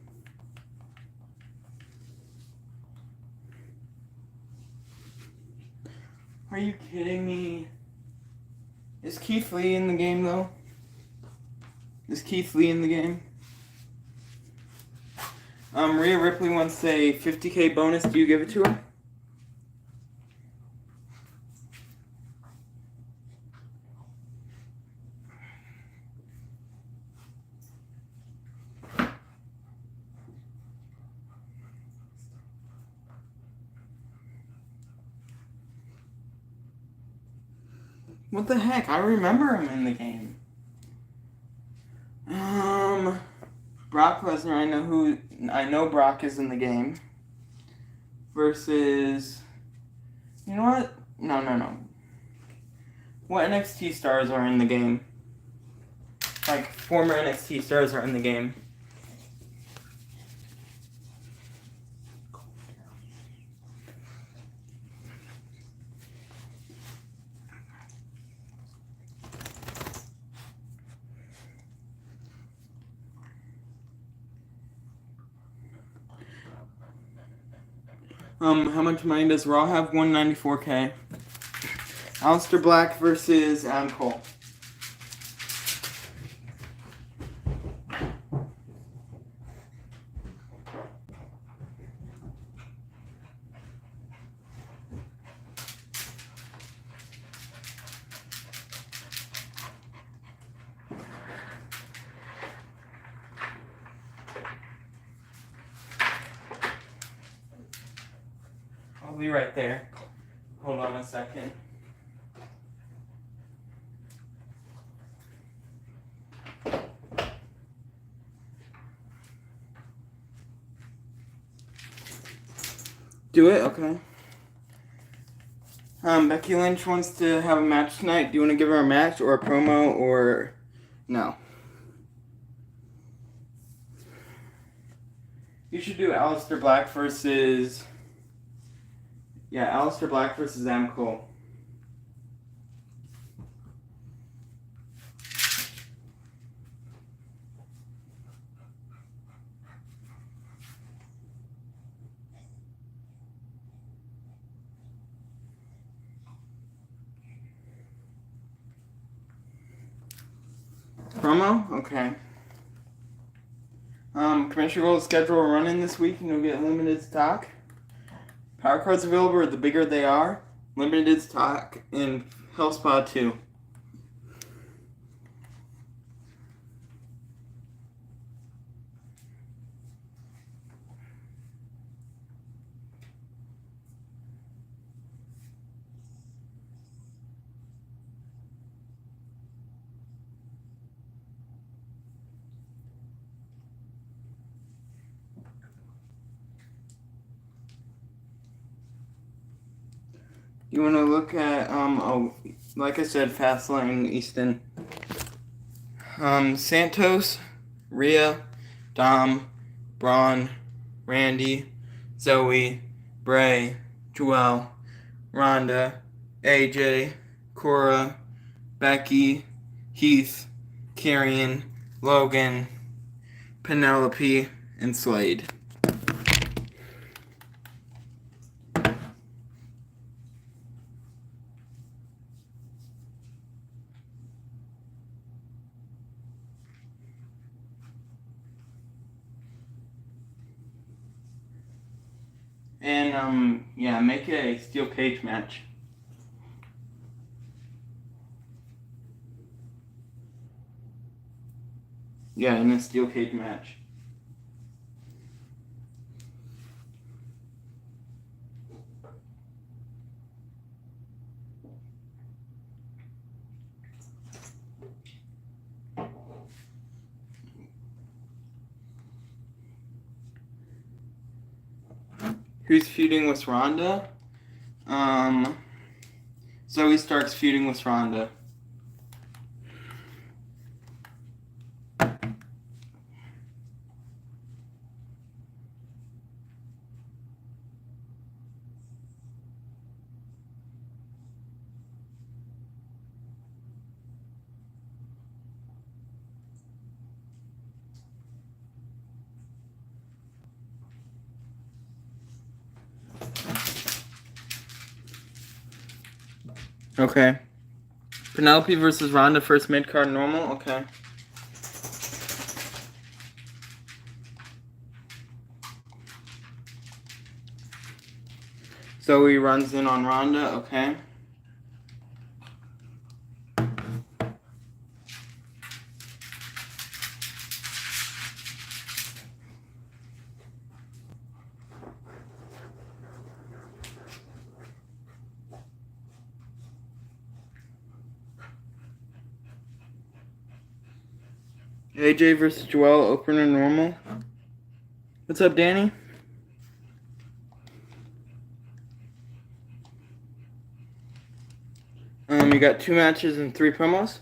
Are you kidding me? Is Keith Lee in the game, though? Is Keith Lee in the game? Rhea Ripley wants a $50K bonus. Do you give it to her? What the heck? I remember him in the game. Brock Lesnar. I know Brock is in the game. Versus, you know what? No. What NXT stars are in the game? Like former NXT stars are in the game. How much money does Raw have? 194K. Aleister Black versus Adam Cole. I'll be right there. Hold on a second. Do it? Okay. Becky Lynch wants to have a match tonight. Do you want to give her a match or a promo or no? You should do Aleister Black versus Adam Cole. Promo? Okay. Commissioner Gold schedule a run-in this week and you'll get limited stock. Power cards available, the bigger they are. Limited stock in HealthSpa 2. You want to look at, like I said, Fastlane, Easton. Santos, Rhea, Dom, Braun, Randy, Zoe, Bray, Joelle, Ronda, AJ, Cora, Becky, Heath, Karrion, Logan, Penelope, and Slade. And, make it a steel cage match. Yeah, in a steel cage match. Who's feuding with Ronda? Zoe Stark's feuding with Ronda. Okay. Penelope versus Ronda, first mid-card normal? Okay. Zoe runs in on Ronda, okay. AJ versus Joelle, opener normal. What's up, Danny? You got 2 matches and 3 promos.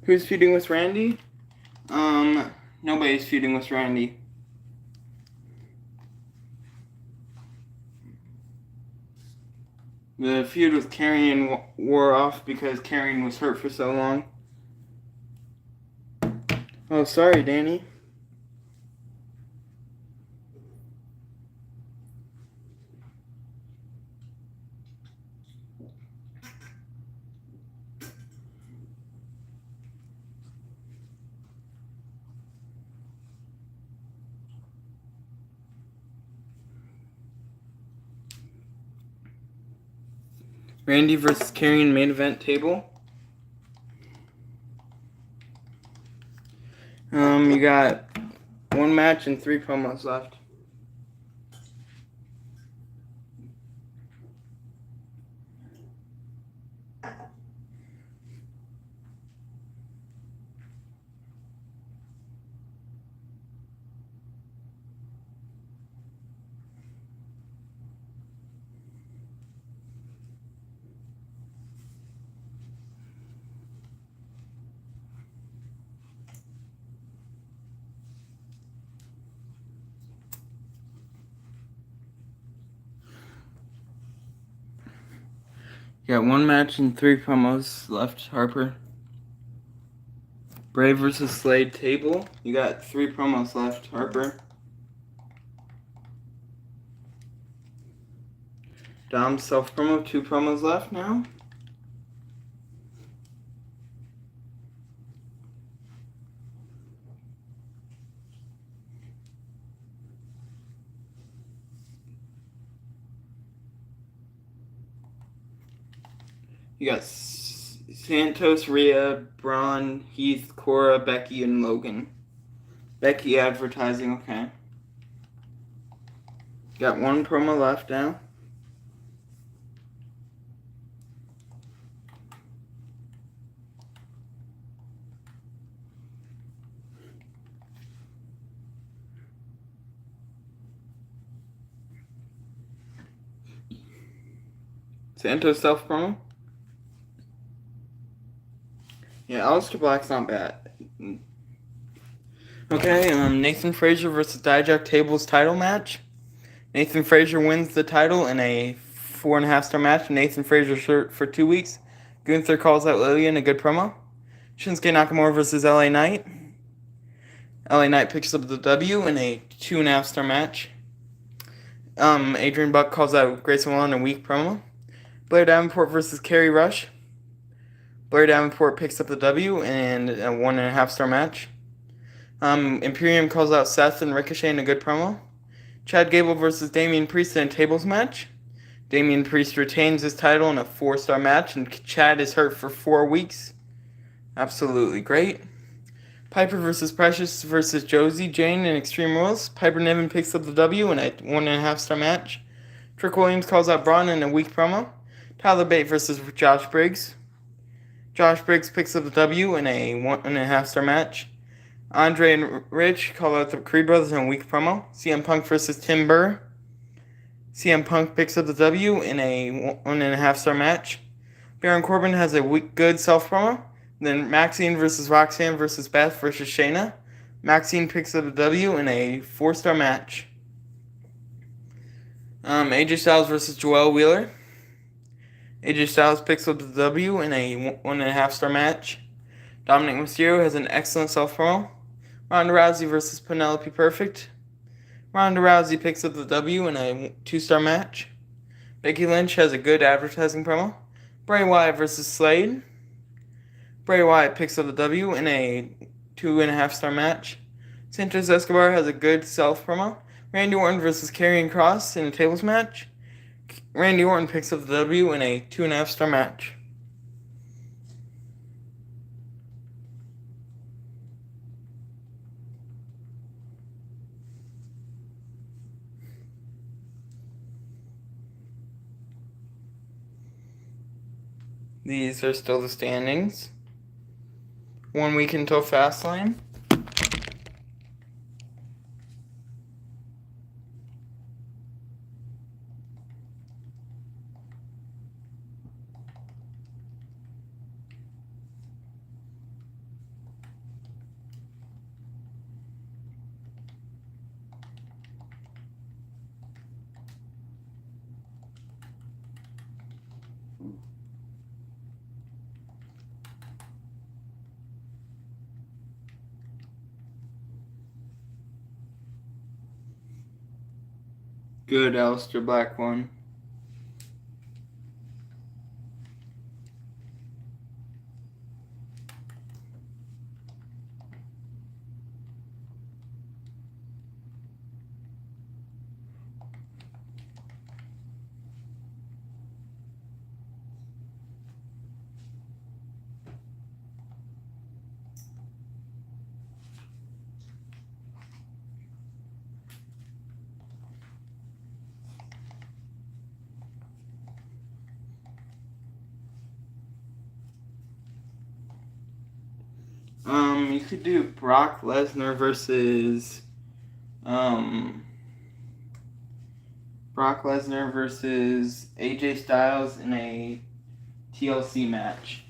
Who's feuding with Randy? Nobody's feuding with Randy. The feud with Karrion wore off because Karrion was hurt for so long. Oh, sorry, Danny. Randy versus Karrion main event table. You got 1 match and 3 promos left. You got 1 match and 3 promos left, Harper. Brave versus Slade table. You got 3 promos left, Harper. Dom self promo, 2 promos left now. You got Santos, Rhea, Braun, Heath, Cora, Becky, and Logan. Becky advertising, okay. Got 1 promo left now. Santos self promo. Yeah, Aleister Black's not bad. Okay, Nathan Frazier versus Dijak Tables title match. Nathan Frazier wins the title in a 4.5-star match. Nathan Frazier's hurt for 2 weeks. Gunther calls out Lillian, a good promo. Shinsuke Nakamura versus LA Knight. LA Knight picks up the W in a 2.5-star match. Adrian Buck calls out Grayson Waller in a weak promo. Blair Davenport versus Kerry Rush. Blair Davenport picks up the W in a 1.5-star match. Imperium calls out Seth and Ricochet in a good promo. Chad Gable versus Damian Priest in a tables match. Damian Priest retains his title in a 4-star match, and Chad is hurt for 4 weeks. Absolutely great. Piper versus Precious versus Josie Jane in Extreme Rules. Piper Niven picks up the W in a 1.5-star match. Trick Williams calls out Braun in a weak promo. Tyler Bate versus Josh Briggs. Josh Briggs picks up the W in a 1.5-star match. Andre and Rich call out the Creed Brothers in a weak promo. CM Punk versus Tim Burr. CM Punk picks up the W in a 1.5-star match. Baron Corbin has a good self promo. Then Maxine versus Roxanne versus Beth versus Shayna. Maxine picks up the W in a 4-star match. AJ Styles versus Joelle Wheeler. AJ Styles picks up the W in a 1.5-star match. Dominic Mysterio has an excellent self promo. Ronda Rousey versus Penelope Perfect. Ronda Rousey picks up the W in a 2-star match. Becky Lynch has a good advertising promo. Bray Wyatt versus Slade. Bray Wyatt picks up the W in a 2.5-star match. Santos Escobar has a good self promo. Randy Orton versus Karrion Kross in a tables match. Randy Orton picks up the W in a 2.5-star match. These are still the standings. 1 week until Fastlane. Good, Aleister Black one. You could do Brock Lesnar versus AJ Styles in a TLC match.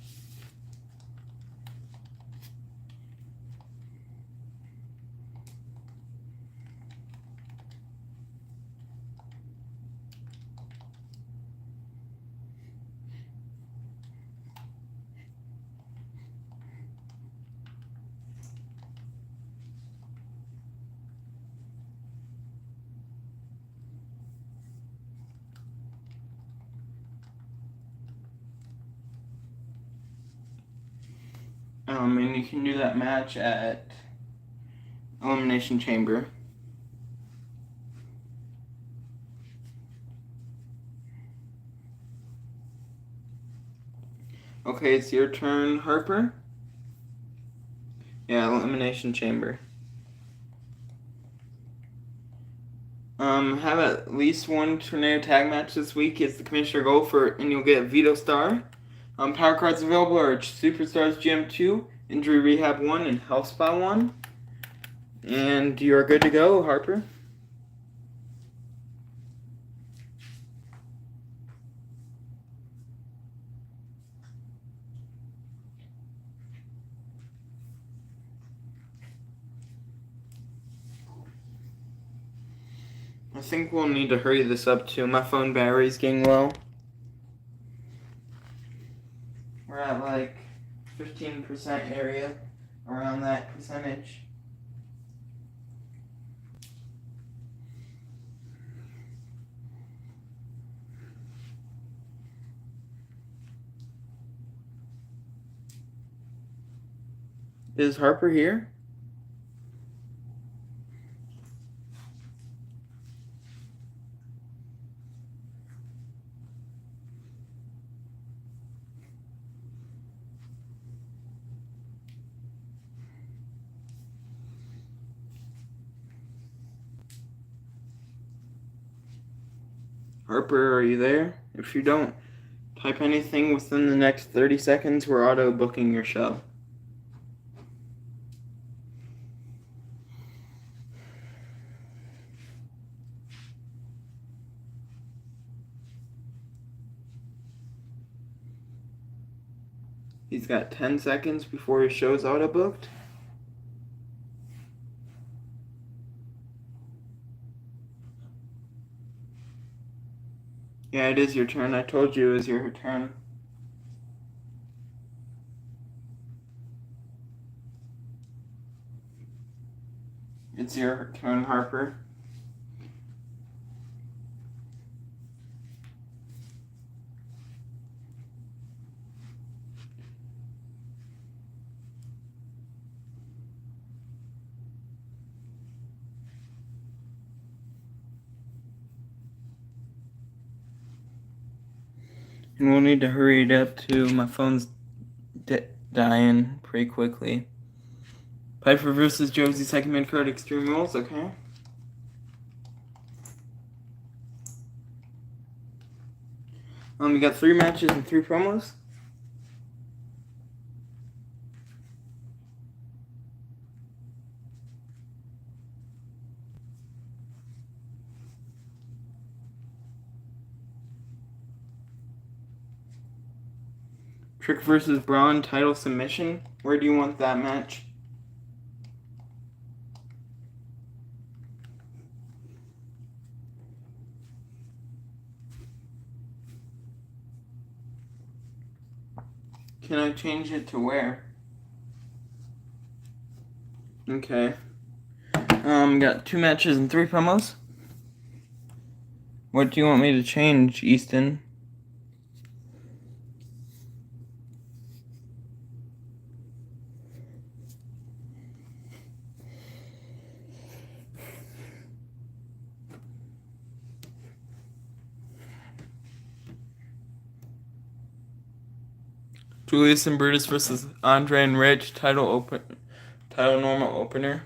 And you can do that match at Elimination Chamber. Okay, it's your turn, Harper. Yeah, Elimination Chamber. Have at least one tornado tag match this week is the commissioner goal and you'll get a Veto Star. Power cards available are Superstars Gym 2, Injury Rehab 1, and Health Spa 1. And you're good to go, Harper. I think we'll need to hurry this up too. My phone battery's getting low. We're at like 15% area, around that percentage. Is Harper here? Harper, are you there? If you don't type anything within the next 30 seconds, we're auto booking your show. He's got 10 seconds before his show's auto booked. Yeah, it is your turn. I told you it was your turn. It's your turn, Harper. And we'll need to hurry it up too. My phone's dying pretty quickly. Piper versus Josie, second mid card, Extreme Rules, okay? We got 3 matches and 3 promos. Trick versus Braun, title submission. Where do you want that match? Can I change it to where? Okay. Got 2 matches and 3 promos. What do you want me to change, Easton? Julius and Brutus versus Andre and Rich, title normal opener.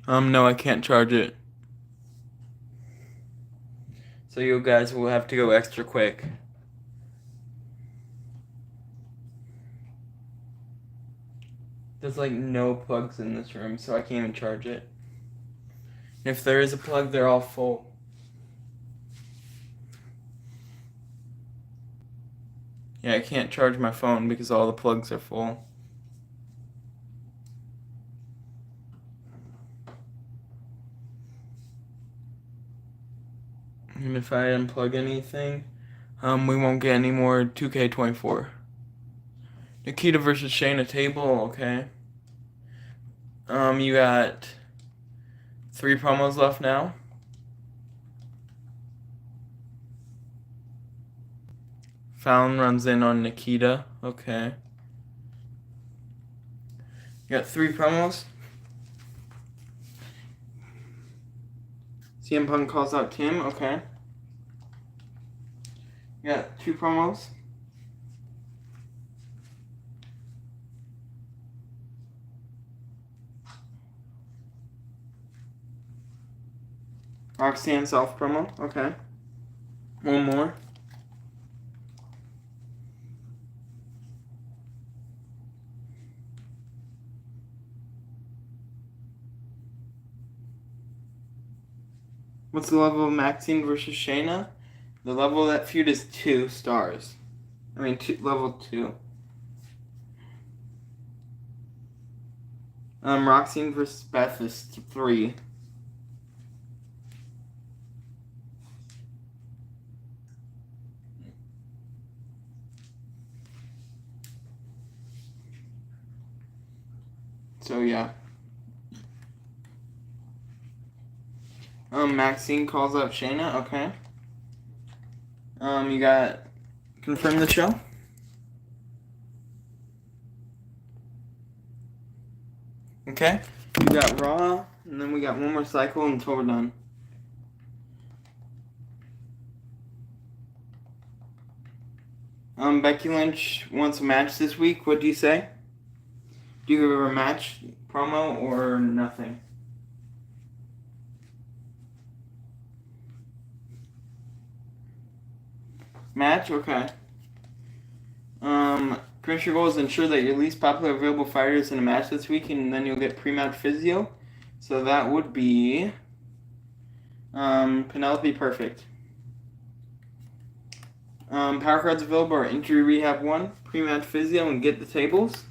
No, I can't charge it. So you guys will have to go extra quick. There's like no plugs in this room, so I can't even charge it. And if there is a plug, they're all full. Yeah, I can't charge my phone because all the plugs are full. And if I unplug anything, we won't get any more 2K24. Nikita versus Shayna table, okay. You got 3 promos left now. Fallon runs in on Nikita, okay. You got 3 promos. CM Punk calls out Tim, okay. You got 2 promos. Roxanne self promo, okay. 1 more. What's the level of Maxine versus Shayna? The level of that feud is 2 stars. Level 2. Roxanne versus Beth is 3. So yeah. Maxine calls out Shayna, okay. You got confirm the show? Okay. You got Raw, and then we got 1 more cycle until we're done. Becky Lynch wants a match this week. What do you say? Do you give her a match promo or nothing? Match? Okay. Commissioner goal is ensure that your least popular available fighter is in a match this week, and then you'll get pre-match physio. So that would be Penelope Perfect. Power cards available are Injury Rehab 1, Pre-Match Physio, and Get the Tables.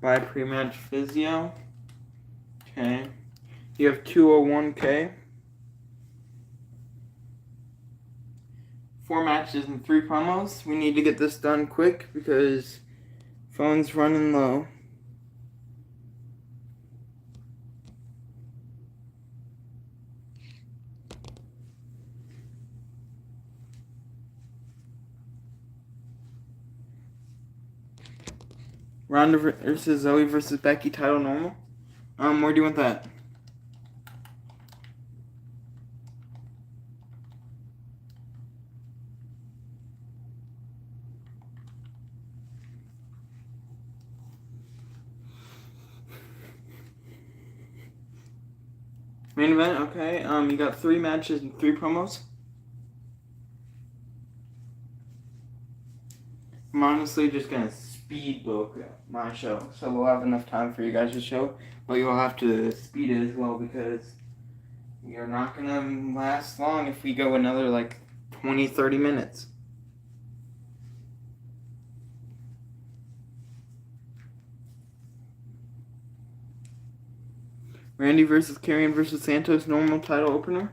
Buy Pre-Match Physio. Okay. You have 201K. 4 matches and 3 promos. We need to get this done quick because phone's running low. Ronda versus Zoe versus Becky, title normal. Where do you want that? Main event, okay. You got 3 matches and 3 promos. I'm honestly just gonna speed book my show, so we'll have enough time for you guys to show, but you'll have to speed it as well because we are not gonna last long if we go another like 20-30 minutes. Randy versus Karrion versus Santos, normal title opener.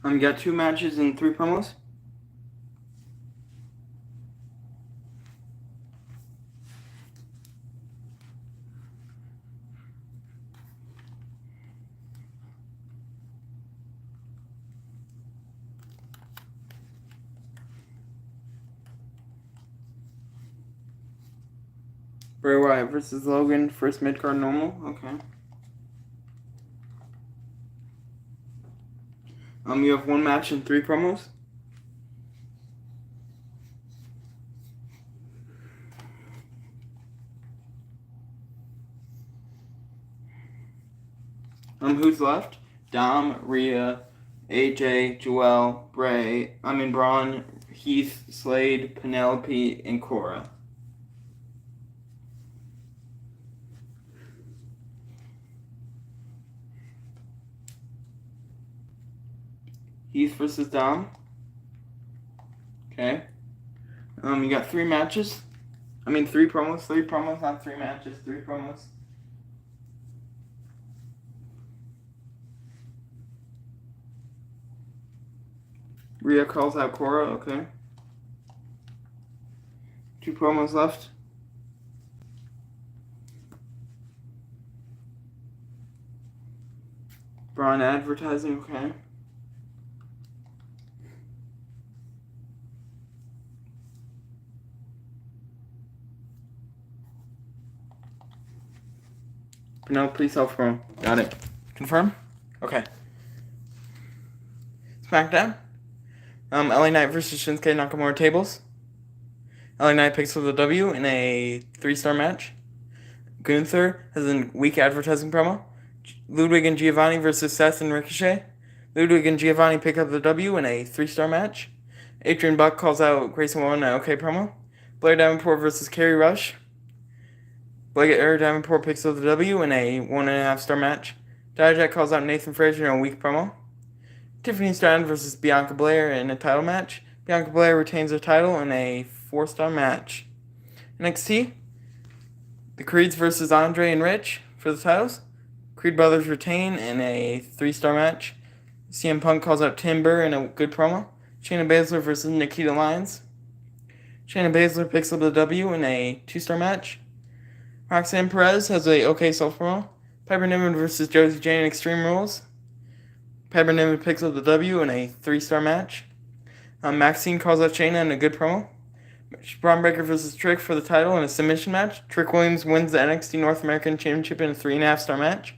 You got 2 matches and 3 promos. Bray Wyatt versus Logan, first mid-card normal. Okay. You have 1 match and 3 promos. Who's left? Dom, Rhea, AJ, Joelle, Braun, Heath, Slade, Penelope, and Cora. Heath versus Dom. Okay. You got 3 matches. 3 promos. 3 promos, not 3 matches. 3 promos. Rhea calls out Cora. Okay. 2 promos left. Braun advertising. Okay. Penelope self-promo. Got it. Confirm? Okay. SmackDown. LA Knight versus Shinsuke Nakamura tables. LA Knight picks up the W in a 3-star match. Gunther has a weak advertising promo. Ludwig and Giovanni versus Seth and Ricochet. Ludwig and Giovanni pick up the W in a 3-star match. Adrian Buck calls out Grayson Waller in an OK promo. Blair Davenport versus Kerry Rush. Blair Davenport picks up the W in a 1.5-star match. Dijak calls out Nathan Frazier in a weak promo. Tiffany Stratton versus Bianca Belair in a title match. Bianca Belair retains her title in a 4-star match. NXT. The Creeds versus Andre and Rich for the titles. Creed brothers retain in a 3-star match. CM Punk calls out Timber in a good promo. Shayna Baszler versus Nikita Lyons. Shayna Baszler picks up the W in a 2-star match. Roxanne Perez has a okay self-promo. Piper Niven versus Josie Jane in Extreme Rules. Piper Niven picks up the W in a 3-star match. Maxine calls out Shayna in a good promo. Braun Breaker versus Trick for the title in a submission match. Trick Williams wins the NXT North American Championship in a 3.5-star match.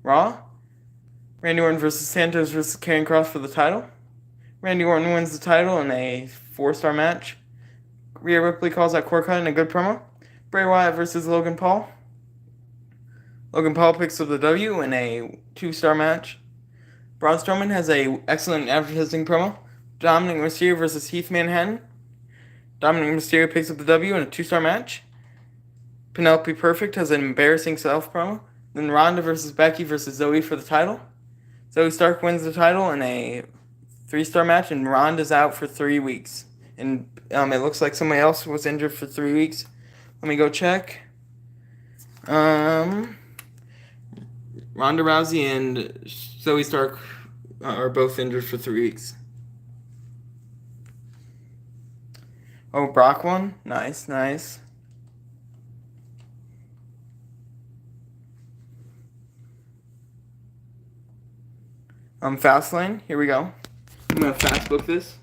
Raw. Randy Orton versus Santos versus Karrion Kross for the title. Randy Orton wins the title in a 4-star match. Rhea Ripley calls out Corkut in a good promo. Bray Wyatt versus Logan Paul. Logan Paul picks up the W in a 2-star match. Braun Strowman has a excellent advertising promo. Dominic Mysterio versus Heath Manhattan. Dominic Mysterio picks up the W in a 2-star match. Penelope Perfect has an embarrassing self promo. Then Ronda versus Becky versus Zoe for the title. Zoe Stark wins the title in a 3-star match, and Ronda's out for 3 weeks. And it looks like somebody else was injured for 3 weeks. Let me go check. Ronda Rousey and Zoe Stark are both injured for 3 weeks. Oh, Brock won? Nice. Fastlane, here we go. I'm gonna fast book this.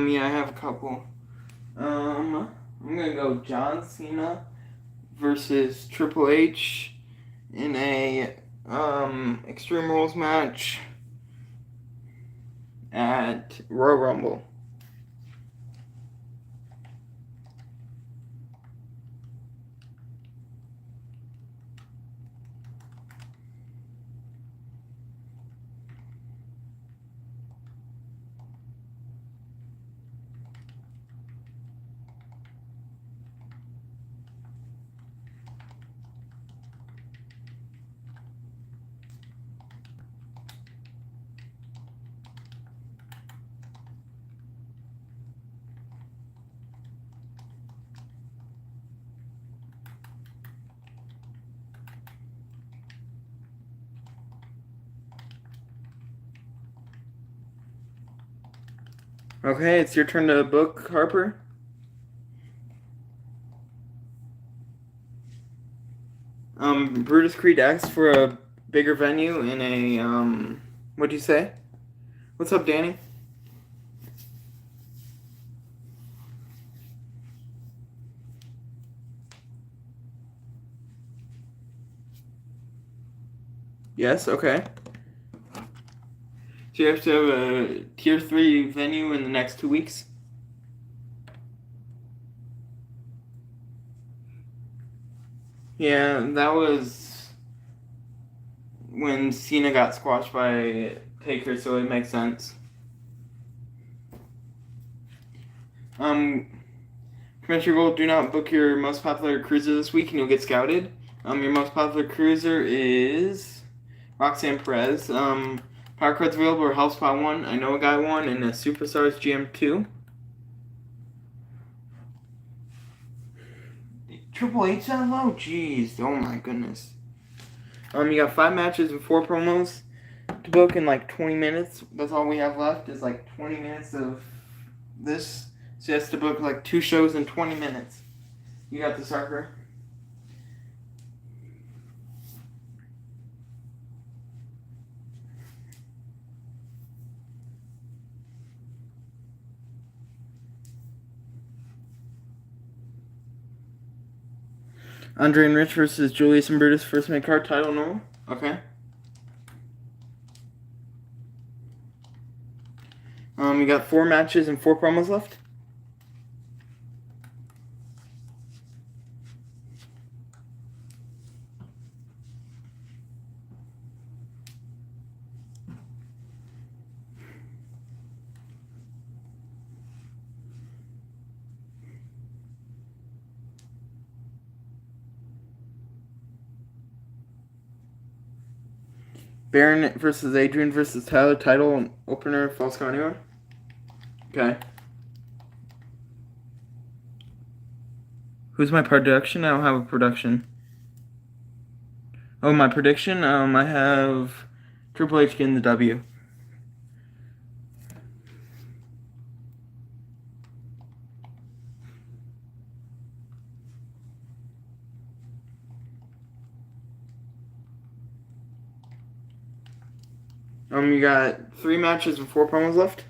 Yeah, I have a couple. I'm gonna go John Cena versus Triple H in a Extreme Rules match at Royal Rumble. Okay, it's your turn to book, Harper. Brutus Creed asked for a bigger venue in a, what'd you say? What's up, Danny? Yes, okay. So you have to have a tier 3 venue in the next 2 weeks? Yeah, that was when Cena got squashed by Taker, so it makes sense. Commissioner Gold, do not book your most popular cruiser this week and you'll get scouted. Your most popular cruiser is Roxanne Perez. Power cards available are Health Spot 1, I Know a Guy 1, and a Superstars GM 2. Triple H that low? Jeez, oh my goodness. You got 5 matches and 4 promos to book in like 20 minutes. That's all we have left is like 20 minutes of this. So you have to book like 2 shows in 20 minutes. You got this, Harper. Andre and Rich versus Julius and Brutus first mid card title normal. Okay. You got 4 matches and 4 promos left. Baron versus Adrian versus Tyler title opener Falls Count Anywhere. Okay. Who's my production? I don't have a production. Oh, my prediction? I have Triple H getting the W. You got 3 matches and 4 promos left.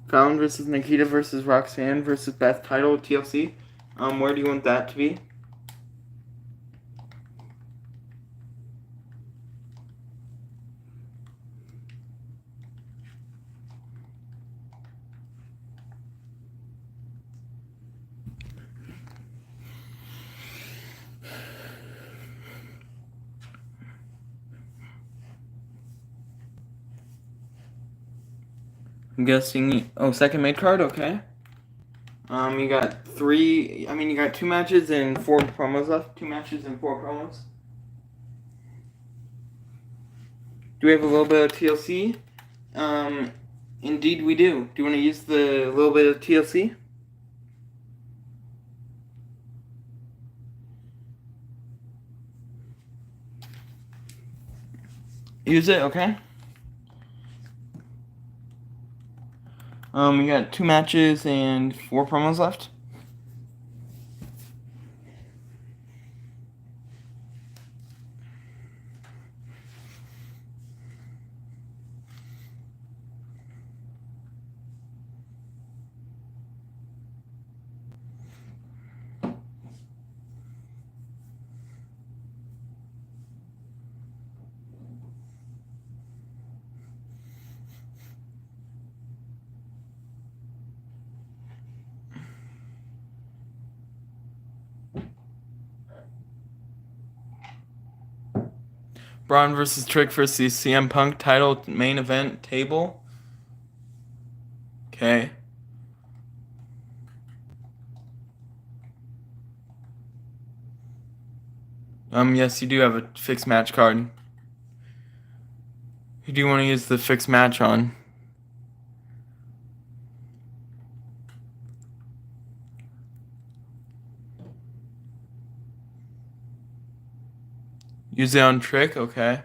Fallon versus Nikita versus Roxanne versus Beth title TLC. Where do you want that to be? I'm guessing. Oh, second mid card. Okay. You got 3. You got 2 matches and 4 promos left. 2 matches and 4 promos. Do we have a little bit of TLC? Indeed we do. Do you want to use the little bit of TLC? Use it, okay. We got 2 matches and 4 promos left. Braun versus Trick versus CM Punk title main event table. Okay. Yes, you do have a fixed match card. Who do you want to use the fixed match on? Use it on Trick, okay.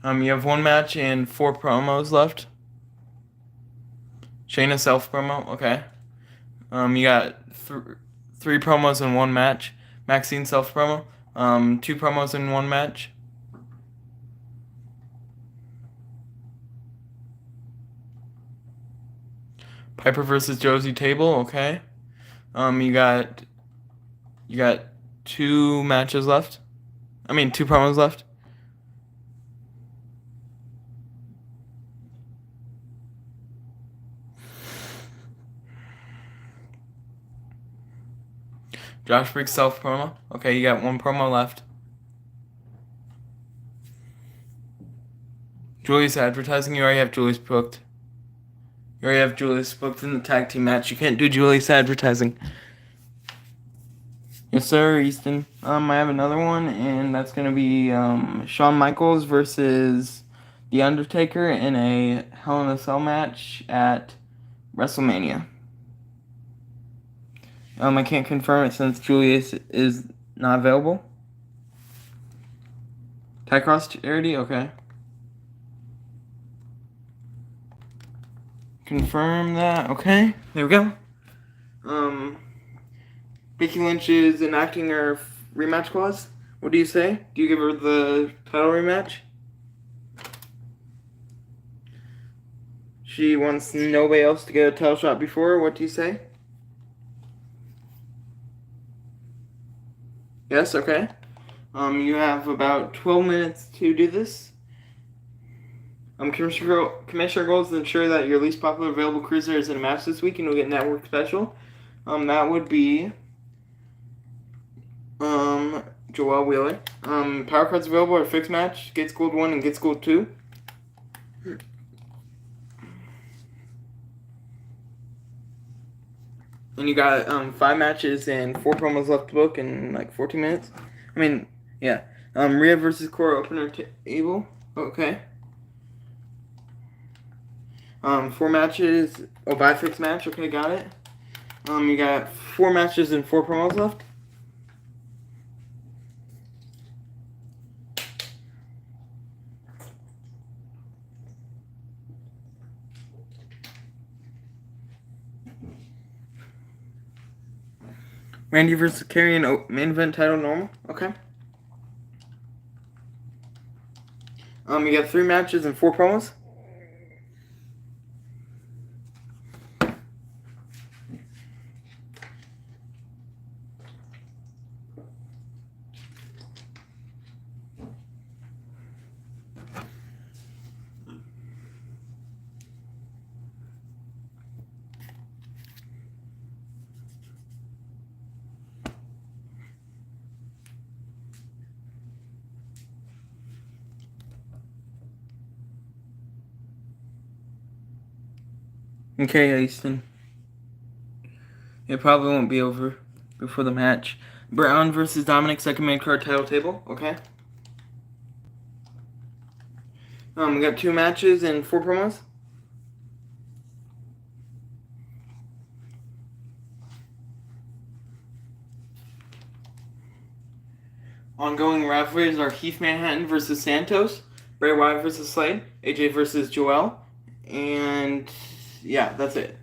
You have 1 match and 4 promos left. Shayna self promo, okay. You got 3 promos in 1 match. Maxine self promo. 2 promos in 1 match. Piper versus Josie Table, okay. You got 2 matches left. 2 promos left. Josh Briggs self promo. Okay, you got 1 promo left. Julie's advertising. You already have Julie's booked. You already have Julie's booked in the tag team match. You can't do Julie's advertising. Yes, sir, Easton. I have another one, and that's gonna be Shawn Michaels versus The Undertaker in a Hell in a Cell match at WrestleMania. I can't confirm it since Julius is not available. Ty Cross Charity, okay. Confirm that, okay. There we go. Becky Lynch is enacting her rematch clause. What do you say? Do you give her the title rematch? She wants nobody else to get a title shot before her. What do you say? Yes, okay. You have about 12 minutes to do this. Commissioner goals to ensure that your least popular available cruiser is in a match this week and will get network special. That would be Joelle Wheeler. Power cards available are fixed match, gets gold 1 and gets gold 2. And you got 5 matches and 4 promos left to book in like 14 minutes. I mean, yeah. Rhea versus Cora opener table. Okay. 4 matches. Oh, by fixed match. Okay, got it. You got 4 matches and 4 promos left. Randy versus Karrion main event title normal. Okay. You got 3 matches and 4 promos. Okay, Easton. It probably won't be over before the match. Brown versus Dominic, second main card title table. Okay. We got 2 matches and 4 promos. Ongoing rivalries are Heath Manhattan versus Santos, Bray Wyatt versus Slade, AJ versus Joel, and yeah, that's it.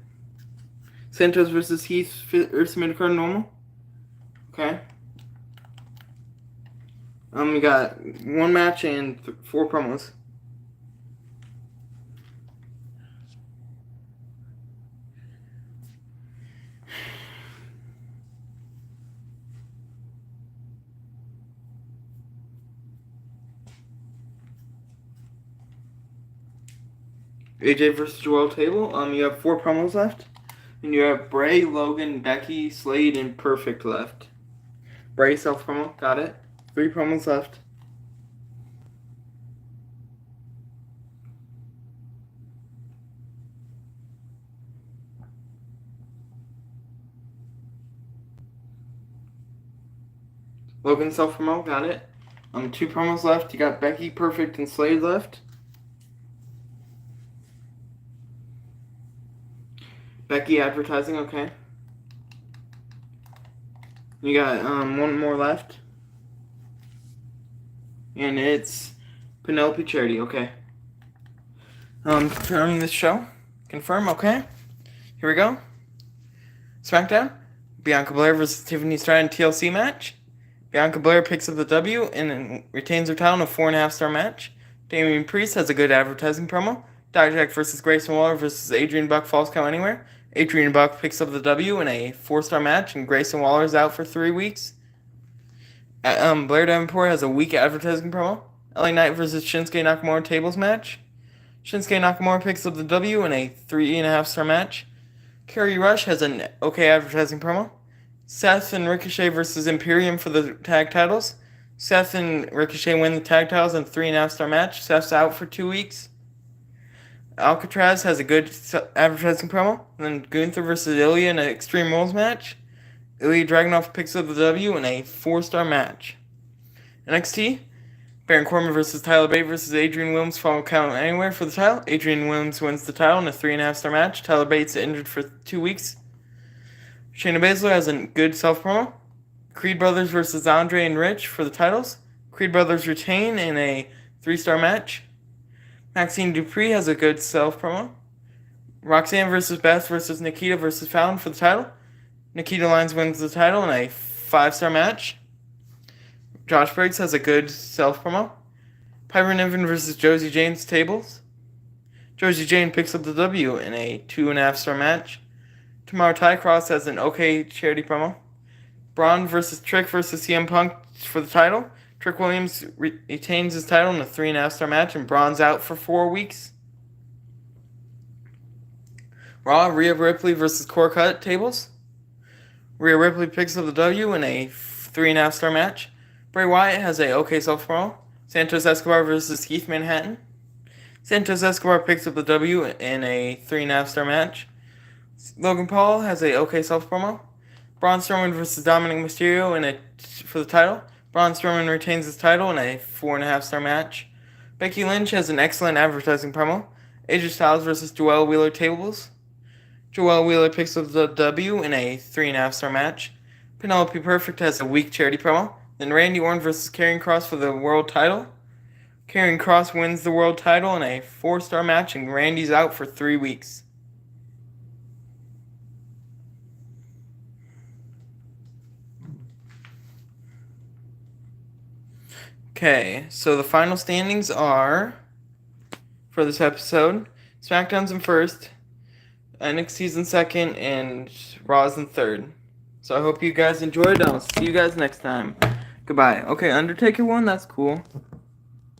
Santos versus Heath, first mid card normal. Okay. We got 1 match and 4 promos. AJ versus Joel table. You have 4 promos left. And you have Bray, Logan, Becky, Slade, and Perfect left. Bray self promo, got it. 3 promos left. Logan self promo, got it. 2 promos left. You got Becky, Perfect, and Slade left. Becky advertising, okay. You got 1 more left. And it's Penelope Charity, okay. Confirming this show. Confirm, okay. Here we go. SmackDown. Bianca Belair versus Tiffany Stratton TLC match. Bianca Belair picks up the W and retains her title in a 4.5-star match. Damian Priest has a good advertising promo. Dijak versus Grayson Waller versus Adrian Buck Falls Count Anywhere. Adrian Buck picks up the W in a 4-star match, and Grayson Waller is out for 3 weeks. Blair Davenport has a weak advertising promo. LA Knight versus Shinsuke Nakamura tables match. Shinsuke Nakamura picks up the W in a 3.5-star match. Kerry Rush has an okay advertising promo. Seth and Ricochet versus Imperium for the tag titles. Seth and Ricochet win the tag titles in a 3.5-star match. Seth's out for 2 weeks. Alcatraz has a good advertising promo. And then Gunther versus Ilya in an Extreme Rules match. Ilya Dragunov picks up the W in a 4-star match. NXT, Baron Corbin versus Tyler Bate versus Adrian Williams Fall Count Anywhere for the title. Adrian Williams wins the title in a 3.5-star match. Tyler Bate's injured for 2 weeks. Shayna Baszler has a good self-promo. Creed Brothers versus Andre and Rich for the titles. Creed Brothers retain in a 3-star match. Maxine Dupree has a good self-promo. Roxanne versus Beth versus Nikita versus Fallon for the title. Nikita Lyons wins the title in a 5-star match. Josh Briggs has a good self-promo. Piper Niven versus Josie Jane's tables. Josie Jane picks up the W in a 2.5-star match. Tomorrow Ty Cross has an okay charity promo. Braun versus Trick versus CM Punk for the title. Trick Williams retains his title in a 3.5-star match, and Braun's out for 4 weeks. Raw, Rhea Ripley versus Core Cut tables. Rhea Ripley picks up the W in a 3.5-star match. Bray Wyatt has a okay self-promo. Santos Escobar versus Keith Manhattan. Santos Escobar picks up the W in a 3.5-star match. Logan Paul has a okay self-promo. Braun Strowman versus Dominic Mysterio for the title. Braun Strowman retains his title in a 4.5-star match. Becky Lynch has an excellent advertising promo. AJ Styles versus Joelle Wheeler tables. Joelle Wheeler picks up the W in a 3.5-star match. Penelope Perfect has a weak charity promo. Then Randy Orton versus Karrion Kross for the world title. Karrion Kross wins the world title in a 4-star match, and Randy's out for 3 weeks. Okay, so the final standings are, for this episode, SmackDown's in first, NXT's in second, and Raw's in third. So I hope you guys enjoyed. I'll see you guys next time. Goodbye. Okay, Undertaker won. That's cool.